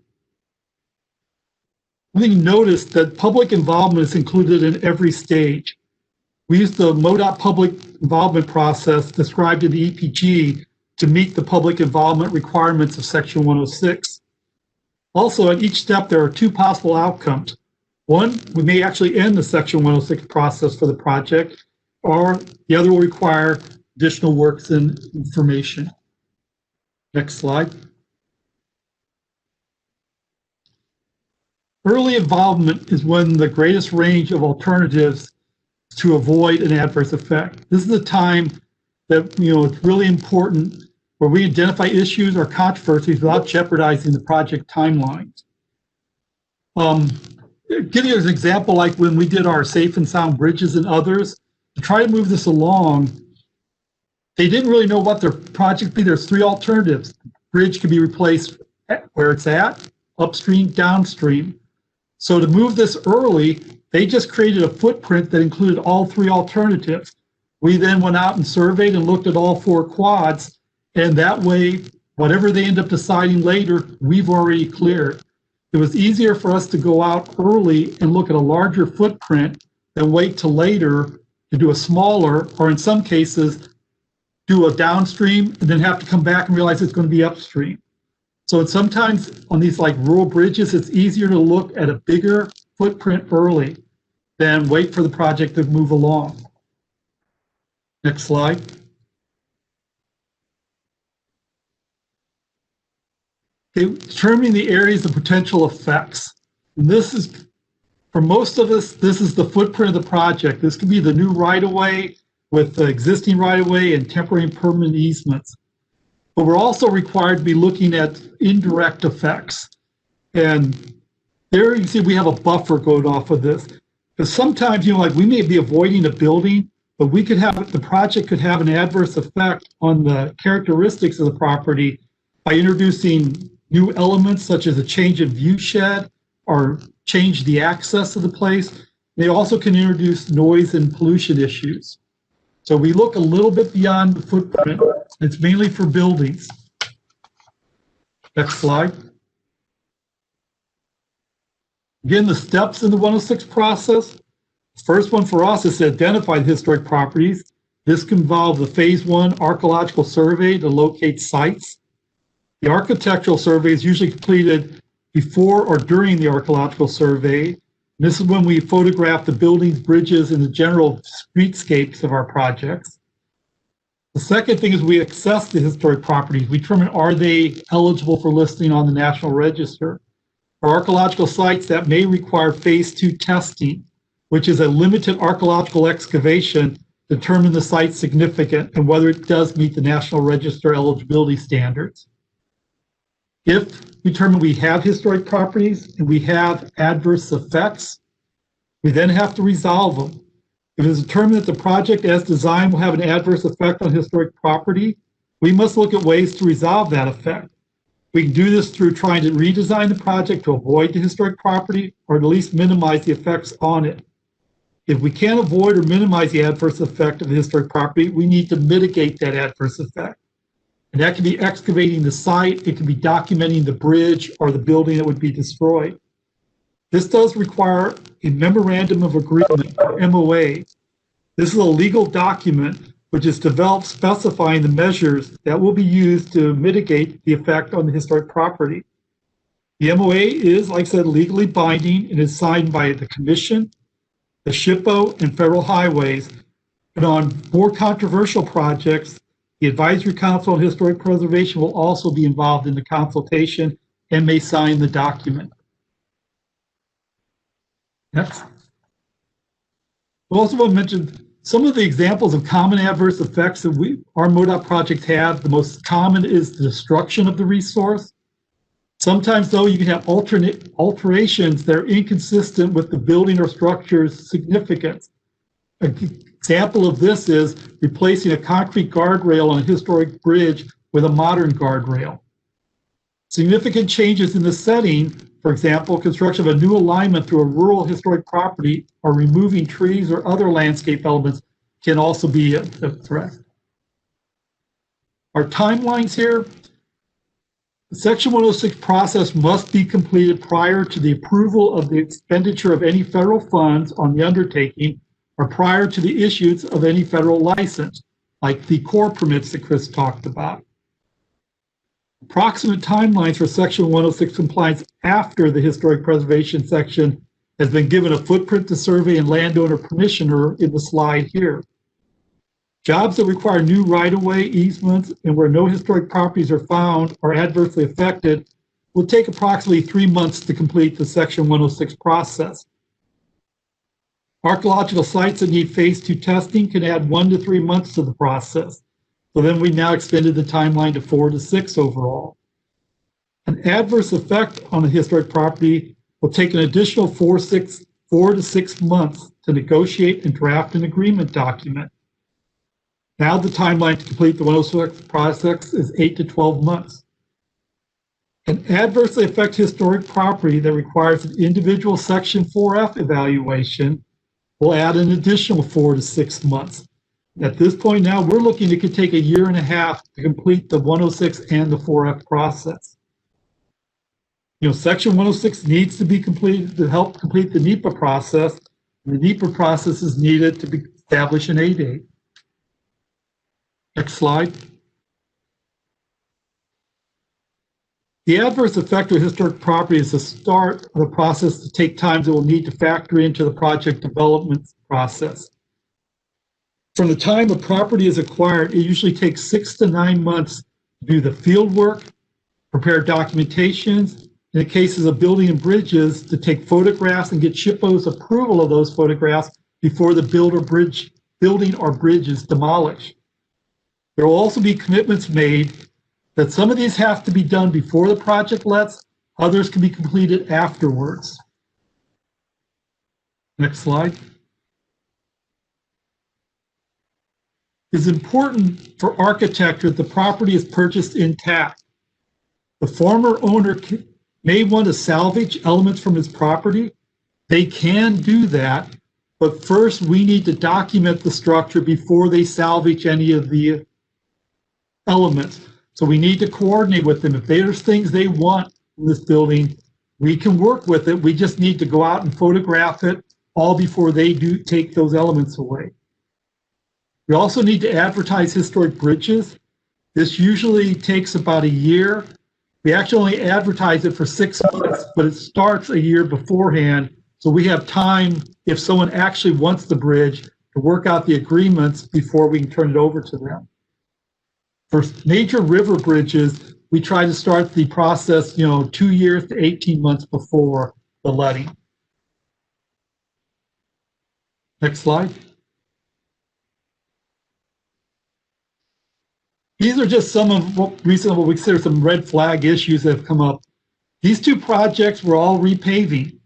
We notice that public involvement is included in every stage. We use the MoDOT public involvement process described in the EPG to meet the public involvement requirements of Section 106. Also, at each step, there are 2 possible outcomes. One, we may actually end the Section 106 process for the project, or the other will require additional works and information. Next slide. Early involvement is when the greatest range of alternatives to avoid an adverse effect. This is a time that it's really important where we identify issues or controversies without jeopardizing the project timelines. Give you an example, like when we did our safe and sound bridges and others, to try to move this along, they didn't really know what their project would be. There's 3 alternatives. The bridge can be replaced where it's at, upstream, downstream. So to move this early, they just created a footprint that included all 3 alternatives. We then went out and surveyed and looked at all 4 quads, and that way, whatever they end up deciding later, we've already cleared. It was easier for us to go out early and look at a larger footprint than wait till later to do a smaller, or in some cases, do a downstream and then have to come back and realize it's going to be upstream. So sometimes on these like rural bridges, it's easier to look at a bigger footprint early than wait for the project to move along. Next slide. Okay, determining the areas of potential effects. And this is, for most of us, this is the footprint of the project. This could be the new right-of-way with the existing right-of-way and temporary and permanent easements. But we're also required to be looking at indirect effects. And there you can see we have a buffer going off of this. Because sometimes, like we may be avoiding a building, but we could have, the project could have an adverse effect on the characteristics of the property by introducing new elements such as a change in view shed or change the access of the place. They also can introduce noise and pollution issues. So we look a little bit beyond the footprint. It's mainly for buildings. Next slide. Again, the steps in the 106 process. The first one for us is to identify the historic properties. This can involve the phase 1 archaeological survey to locate sites. The architectural survey is usually completed before or during the archaeological survey. This is when we photograph the buildings, bridges, and the general streetscapes of our projects. The second thing is we assess the historic properties. We determine, are they eligible for listing on the National Register? For archaeological sites that may require phase 2 testing, which is a limited archaeological excavation determine the site's significant and whether it does meet the National Register eligibility standards. If we determine we have historic properties and we have adverse effects, we then have to resolve them. If it is determined that the project as designed will have an adverse effect on historic property, we must look at ways to resolve that effect. We can do this through trying to redesign the project to avoid the historic property or at least minimize the effects on it. If we can't avoid or minimize the adverse effect of the historic property, we need to mitigate that adverse effect. And that can be excavating the site, it can be documenting the bridge or the building that would be destroyed. This does require a memorandum of agreement, or MOA. This is a legal document which is developed specifying the measures that will be used to mitigate the effect on the historic property. The MOA is, like I said, legally binding and is signed by the Commission, the SHPO, and Federal Highways. And on more controversial projects, the Advisory Council on Historic Preservation will also be involved in the consultation and may sign the document. Next. I also want to mention some of the examples of common adverse effects that our MoDOT projects have. The most common is the destruction of the resource. Sometimes, though, you can have alterations that are inconsistent with the building or structure's significance. An example of this is replacing a concrete guardrail on a historic bridge with a modern guardrail. Significant changes in the setting, for example, construction of a new alignment through a rural historic property or removing trees or other landscape elements, can also be a threat. Our timelines here. The Section 106 process must be completed prior to the approval of the expenditure of any federal funds on the undertaking or prior to the issuance of any federal license, like the core permits that Chris talked about. Approximate timelines for Section 106 compliance after the historic preservation section has been given a footprint to survey and landowner permissioner in the slide here. Jobs that require new right-of-way easements and where no historic properties are found or adversely affected will take approximately 3 months to complete the Section 106 process. Archaeological sites that need Phase 2 testing can add 1 to 3 months to the process. So then we now extended the timeline to 4 to 6 overall. An adverse effect on a historic property will take an additional 4 to 6 months to negotiate and draft an agreement document. Now the timeline to complete the 106 process is 8 to 12 months. An adversely affect historic property that requires an individual Section 4F evaluation will add an additional 4 to 6 months. At this point now, we're looking it could take 1.5 years to complete the 106 and the 4F process. Section 106 needs to be completed to help complete the NEPA process. The NEPA process is needed to establish an A date. Next slide. The adverse effect of historic property is the start of the process to take time that will need to factor into the project development process. From the time a property is acquired, it usually takes 6 to 9 months to do the field work, prepare documentations, in the cases of building and bridges, to take photographs and get SHPO's approval of those photographs before the building or bridge is demolished. There will also be commitments made that some of these have to be done before the project lets, others can be completed afterwards. Next slide. It's important for architecture that the property is purchased intact. The former owner may want to salvage elements from his property. They can do that, but first we need to document the structure before they salvage any of the elements. So we need to coordinate with them. If there's things they want in this building, we can work with it. We just need to go out and photograph it all before they do take those elements away. We also need to advertise historic bridges. This usually takes about 1 year. We actually only advertise it for 6 months, but it starts 1 year beforehand. So we have time, if someone actually wants the bridge, to work out the agreements before we can turn it over to them. For major river bridges, we try to start the process, 2 years to 18 months before the letting. Next slide. These are just some of what recently what we consider some red flag issues that have come up. These two projects were all repaving.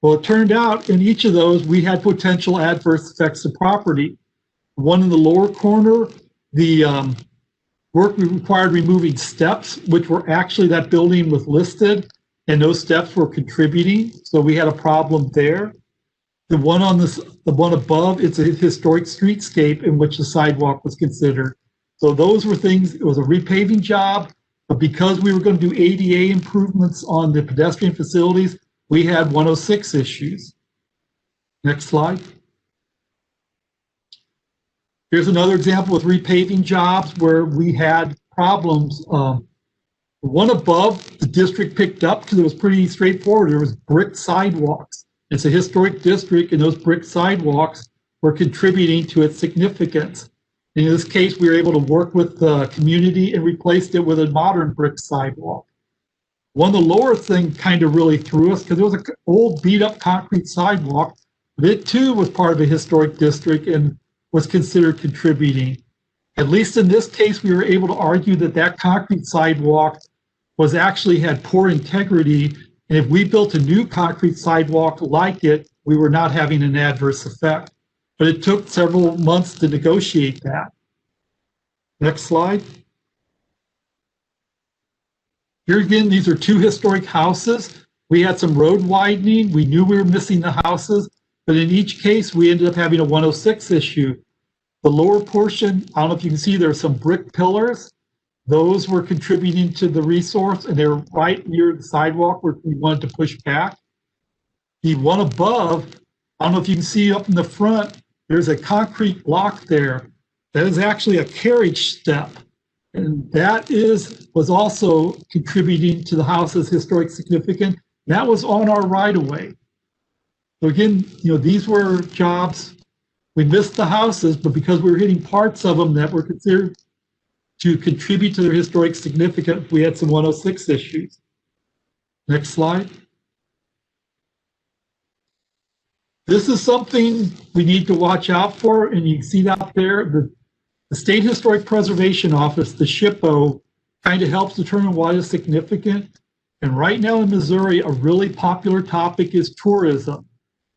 Well, it turned out in each of those, we had potential adverse effects to property. One in the lower corner, the work required removing steps, which were actually that building was listed, and those steps were contributing. So we had a problem there. The one on this, the one above, it's a historic streetscape in which the sidewalk was considered. So those were things, it was a repaving job, but because we were going to do ADA improvements on the pedestrian facilities, we had 106 issues. Next slide. Here's another example with repaving jobs where we had problems. One above, the district picked up because it was pretty straightforward. There was brick sidewalks. It's a historic district, and those brick sidewalks were contributing to its significance. In this case, we were able to work with the community and replaced it with a modern brick sidewalk. One of the lower thing kind of really threw us because it was an old beat up concrete sidewalk, but it too was part of a historic district and was considered contributing. At least in this case, we were able to argue that that concrete sidewalk was actually had poor integrity. And if we built a new concrete sidewalk like it, we were not having an adverse effect. But it took several months to negotiate that. Next slide. Here again, these are two historic houses. We had some road widening. We knew we were missing the houses, but in each case, we ended up having a 106 issue. The lower portion, I don't know if you can see, there's some brick pillars. Those were contributing to the resource, and they're right near the sidewalk where we wanted to push back. The one above, I don't know if you can see up in the front, there's a concrete block there. That is actually a carriage step. And that was also contributing to the house's historic significance. That was on our right of way. So again, these were jobs. We missed the houses, but because we were hitting parts of them that were considered to contribute to their historic significance, we had some 106 issues. Next slide. This is something we need to watch out for, and you can see that out there. The State Historic Preservation Office, the SHPO, kind of helps determine what is significant. And right now in Missouri, a really popular topic is tourism.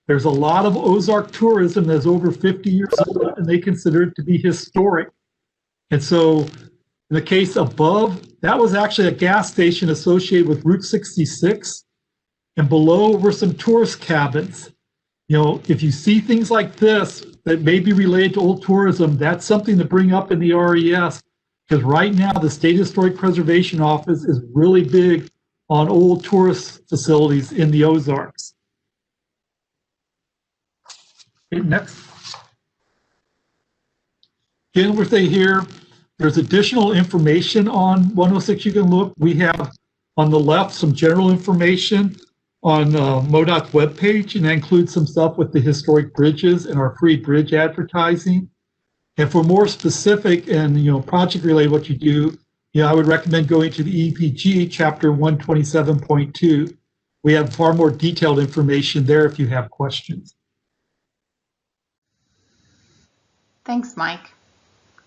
There's a lot of Ozark tourism that's over 50 years old, and they consider it to be historic. And so in the case above, that was actually a gas station associated with Route 66. And below were some tourist cabins. If you see things like this that may be related to old tourism, that's something to bring up in the RES, because right now the State Historic Preservation Office is really big on old tourist facilities in the Ozarks. Okay, next. Again, we're saying here, there's additional information on 106 you can look. We have on the left some general information on MoDOT's webpage, and that includes some stuff with the historic bridges and our free bridge advertising. And for more specific and project related what you do, I would recommend going to the EPG chapter 127.2. We have far more detailed information there if you have questions. Thanks, Mike.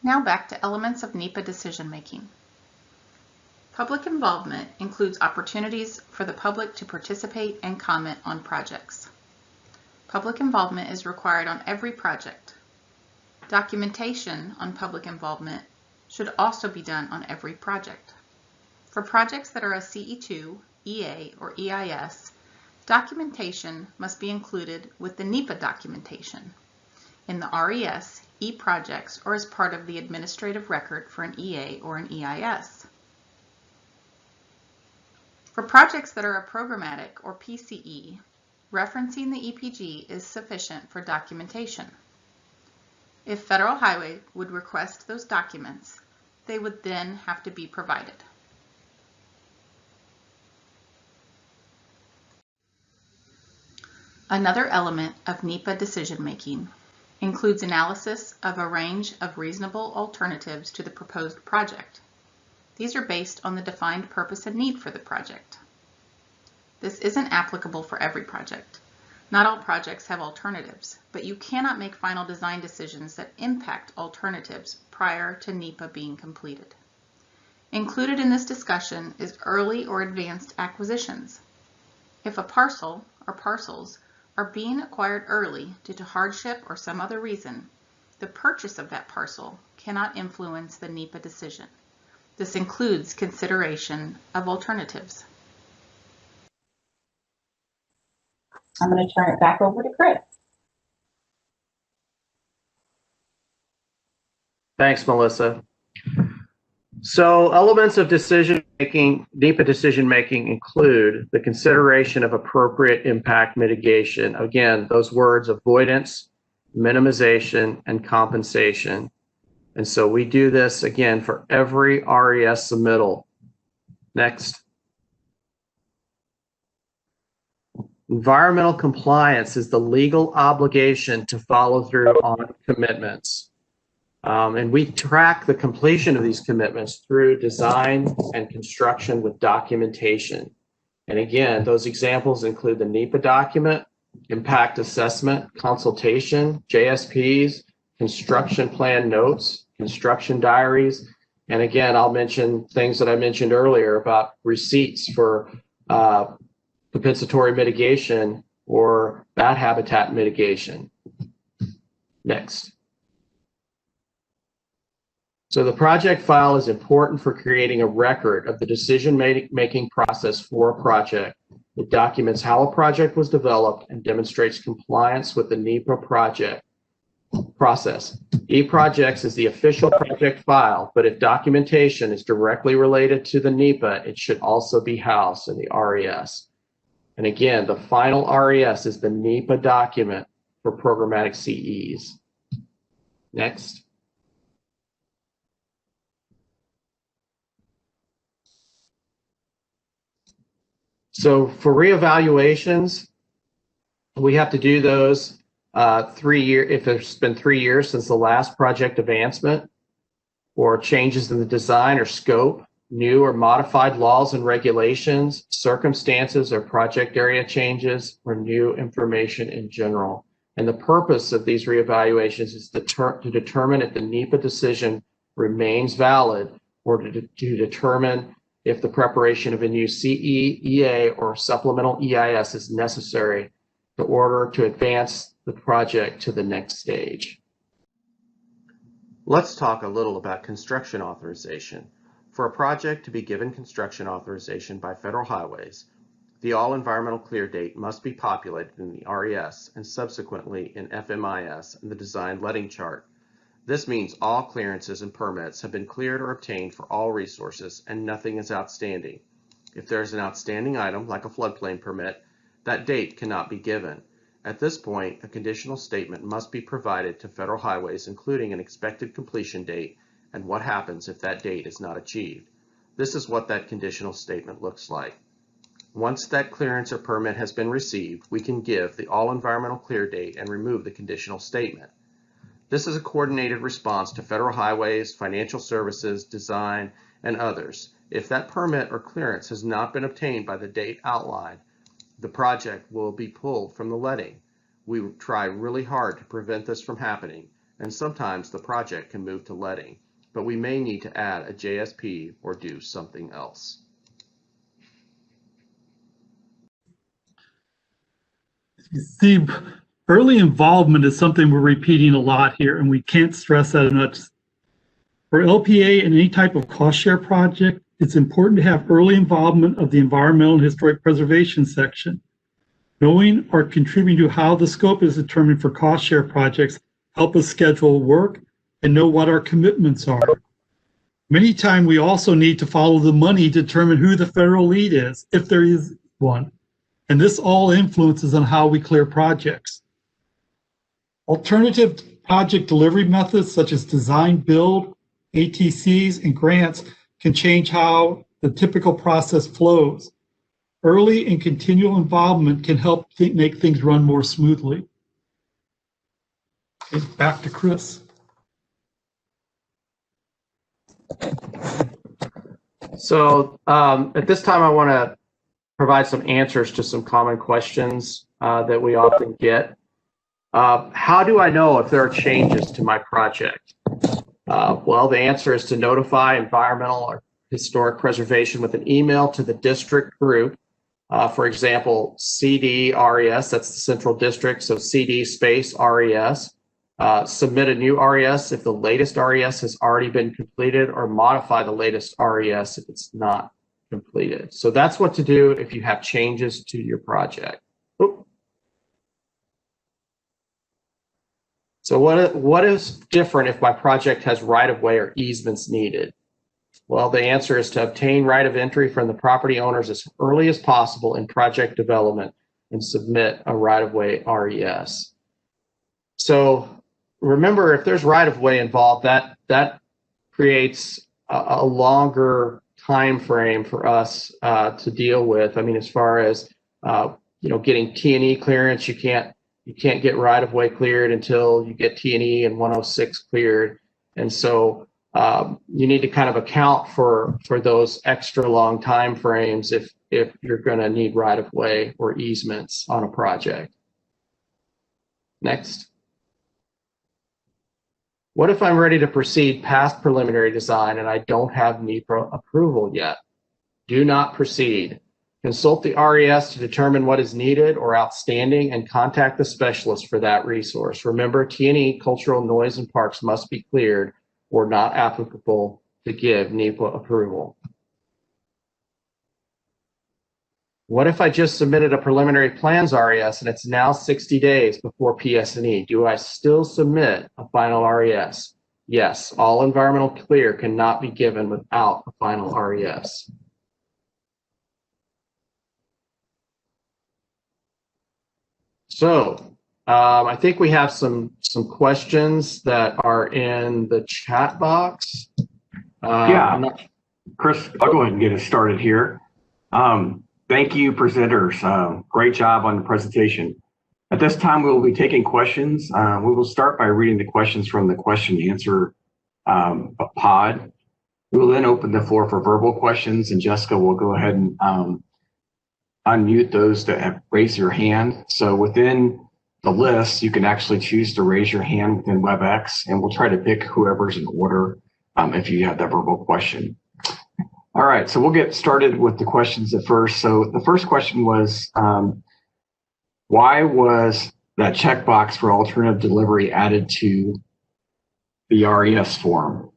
Now back to elements of NEPA decision making. Public involvement includes opportunities for the public to participate and comment on projects. Public involvement is required on every project. Documentation on public involvement should also be done on every project. For projects that are a CE2, EA, or EIS, documentation must be included with the NEPA documentation in the RES, e-projects, or as part of the administrative record for an EA or an EIS. For projects that are a programmatic or PCE, referencing the EPG is sufficient for documentation. If Federal Highway would request those documents, they would then have to be provided. Another element of NEPA decision-making includes analysis of a range of reasonable alternatives to the proposed project. These are based on the defined purpose and need for the project. This isn't applicable for every project. Not all projects have alternatives, but you cannot make final design decisions that impact alternatives prior to NEPA being completed. Included in this discussion is early or advanced acquisitions. If a parcel or parcels are being acquired early due to hardship or some other reason, the purchase of that parcel cannot influence the NEPA decision. This includes consideration of alternatives. I'm going to turn it back over to Chris. Thanks, Melissa. So elements of NEPA decision making include the consideration of appropriate impact mitigation. Again, those words: avoidance, minimization, and compensation. And so we do this again for every RES submittal. Next. Environmental compliance is the legal obligation to follow through on commitments. And we track the completion of these commitments through design and construction with documentation. And again, those examples include the NEPA document, impact assessment, consultation, JSPs, construction plan notes, construction diaries. And again, I'll mention things that I mentioned earlier about receipts for compensatory mitigation or bat habitat mitigation. Next. So the project file is important for creating a record of the decision-making process for a project. It documents how a project was developed and demonstrates compliance with the NEPA project process. E-Projects is the official project file, but if documentation is directly related to the NEPA, it should also be housed in the RES. And again, the final RES is the NEPA document for programmatic CEs. Next. So for reevaluations, we have to do those 3 years, if it's been 3 years since the last project advancement, or changes in the design or scope, new or modified laws and regulations, circumstances or project area changes, or new information in general. And the purpose of these reevaluations is to determine if the NEPA decision remains valid, or to determine if the preparation of a new CE, EA, or supplemental EIS is necessary in order to advance the project to the next stage. Let's talk a little about construction authorization. For a project to be given construction authorization by federal highways, the all environmental clear date must be populated in the RES and subsequently in FMIS and the design letting chart. This means all clearances and permits have been cleared or obtained for all resources and nothing is outstanding. If there is an outstanding item, like a floodplain permit, that date cannot be given. At this point, a conditional statement must be provided to federal highways, including an expected completion date and what happens if that date is not achieved. This is what that conditional statement looks like. Once that clearance or permit has been received, we can give the all environmental clear date and remove the conditional statement. This is a coordinated response to federal highways, financial services, design, and others. If that permit or clearance has not been obtained by the date outlined, the project will be pulled from the letting. We try really hard to prevent this from happening, and sometimes the project can move to letting, but we may need to add a JSP or do something else. You see, early involvement is something we're repeating a lot here, and we can't stress that enough. For LPA and any type of cost share project, it's important to have early involvement of the environmental and historic preservation section. Knowing or contributing to how the scope is determined for cost share projects help us schedule work and know what our commitments are. Many times we also need to follow the money to determine who the federal lead is, if there is one. And this all influences on how we clear projects. Alternative project delivery methods such as design build, ATCs, and grants can change how the typical process flows. Early and continual involvement can help make things run more smoothly. Okay, back to Chris. So at this time, I want to provide some answers to some common questions that we often get. How do I know if there are changes to my project? Well, the answer is to notify environmental or historic preservation with an email to the district group. For example, CD RES, that's the central district, so CD space RES. Submit a new RES if the latest RES has already been completed, or modify the latest RES if it's not completed. So that's what to do if you have changes to your project. Oop. So what is different if my project has right-of-way or easements needed? Well, the answer is to obtain right of entry from the property owners as early as possible in project development and submit a right-of-way RES. So remember, if there's right-of-way involved, that creates a longer time frame for us to deal with. I mean, as far as getting T&E clearance, you can't get right-of-way cleared until you get T&E and 106 cleared, and so you need to kind of account for those extra long time frames if you're going to need right-of-way or easements on a project. Next. What if I'm ready to proceed past preliminary design and I don't have NEPA approval yet? Do not proceed. Consult the RES to determine what is needed or outstanding and contact the specialist for that resource. Remember, T&E, cultural, noise, and parks must be cleared or not applicable to give NEPA approval. What if I just submitted a preliminary plans RES and it's now 60 days before PS&E? Do I still submit a final RES? Yes, all environmental clear cannot be given without a final RES. So I think we have some questions that are in the chat box. Yeah, Chris, I'll go ahead and get us started here. Thank you, presenters. Great job on the presentation. At this time, we will be taking questions. We will start by reading the questions from the question and answer pod. We will then open the floor for verbal questions, and Jessica will go ahead and unmute those that have raised your hand. So within the list, you can actually choose to raise your hand within WebEx, and we'll try to pick whoever's in order if you have that verbal question. All right, so we'll get started with the questions at first. So the first question was, why was that checkbox for alternative delivery added to the RES form?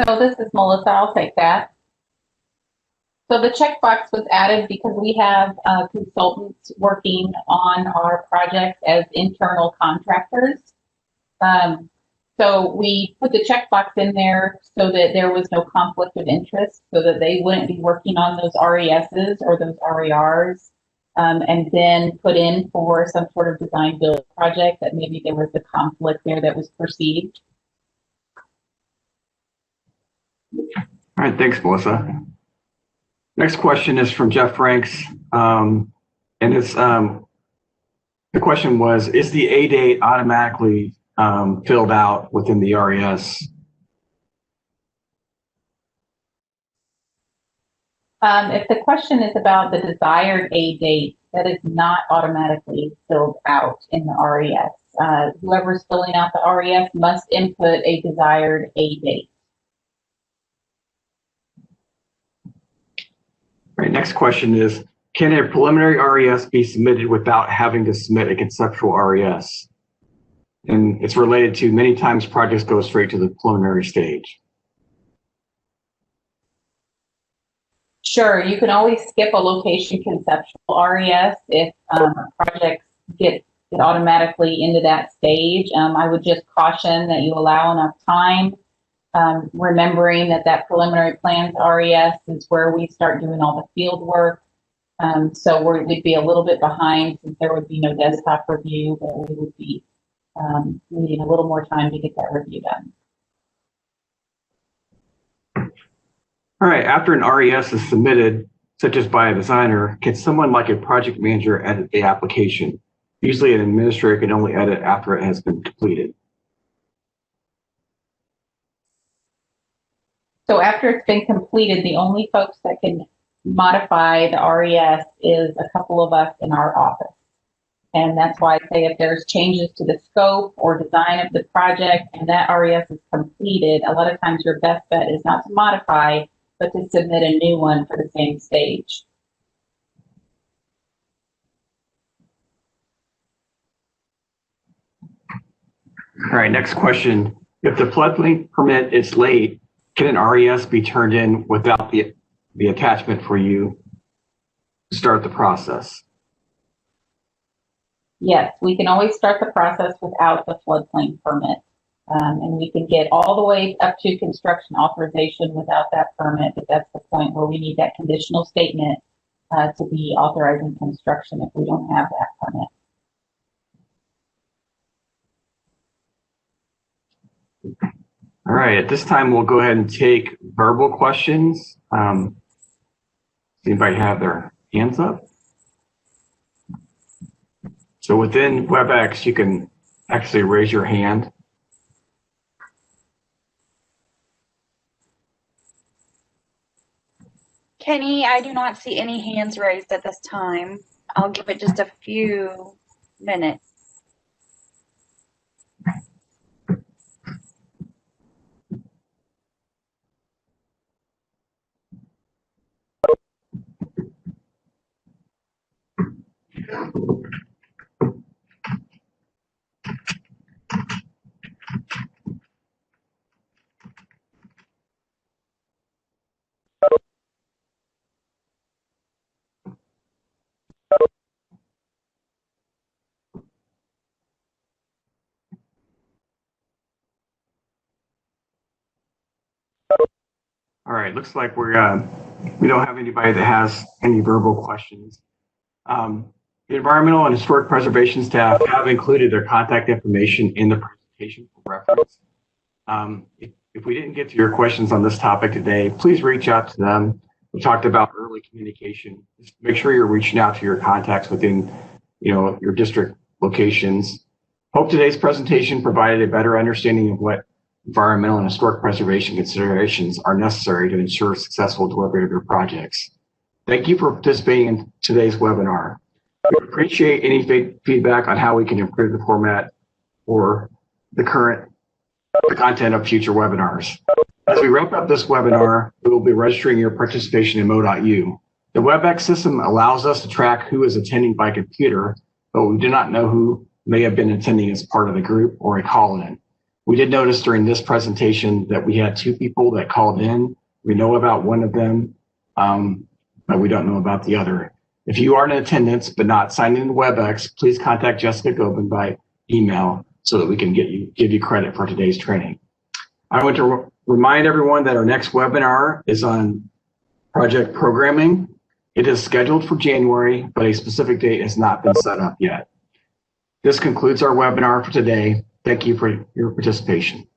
So this is Melissa, I'll take that. So the checkbox was added because we have consultants working on our project as internal contractors. So we put the checkbox in there so that there was no conflict of interest, so that they wouldn't be working on those RESs or those RERs, and then put in for some sort of design build project that maybe there was a conflict there that was perceived. All right, thanks, Melissa. Next question is from Jeff Franks, and it's the question was, is the A date automatically filled out within the RES? If the question is about the desired A date, that is not automatically filled out in the RES. Whoever's filling out the RES must input a desired A date. All right, next question is, can a preliminary RES be submitted without having to submit a conceptual RES? And it's related to many times projects go straight to the preliminary stage. Sure, you can always skip a location conceptual RES if projects get automatically into that stage. I would just caution that you allow enough time, remembering that preliminary plans RES is where we start doing all the field work. So we'd be a little bit behind since there would be no desktop review, but we would be needing a little more time to get that review done. All right, after an RES is submitted, such as by a designer, can someone like a project manager edit the application? Usually an administrator can only edit after it has been completed. So after it's been completed, the only folks that can modify the RES is a couple of us in our office. And that's why I say if there's changes to the scope or design of the project and that RES is completed, a lot of times your best bet is not to modify, but to submit a new one for the same stage. All right, next question. If the floodplain permit is late, can an RES be turned in without the attachment for you to start the process? Yes, we can always start the process without the floodplain permit. And we can get all the way up to construction authorization without that permit, but that's the point where we need that conditional statement to be authorizing construction if we don't have that permit. All right, at this time, we'll go ahead and take verbal questions. Does anybody have their hands up? So within WebEx, you can actually raise your hand. Kenny, I do not see any hands raised at this time. I'll give it just a few minutes. All right, looks like we don't have anybody that has any verbal questions. The environmental and historic preservation staff have included their contact information in the presentation for reference. If we didn't get to your questions on this topic today, please reach out to them. We talked about early communication. Just make sure you're reaching out to your contacts within, your district locations. Hope today's presentation provided a better understanding of what environmental and historic preservation considerations are necessary to ensure successful delivery of your projects. Thank you for participating in today's webinar. We appreciate any feedback on how we can improve the format or the content of future webinars. As we wrap up this webinar, we will be registering your participation in Mo.U. The WebEx system allows us to track who is attending by computer, but we do not know who may have been attending as part of the group or a call-in. We did notice during this presentation that we had 2 people that called in. We know about one of them, but we don't know about the other. If you are in attendance but not signed into WebEx, please contact Jessica Gobin by email so that we can give you credit for today's training. I want to remind everyone that our next webinar is on project programming. It is scheduled for January, but a specific date has not been set up yet. This concludes our webinar for today. Thank you for your participation.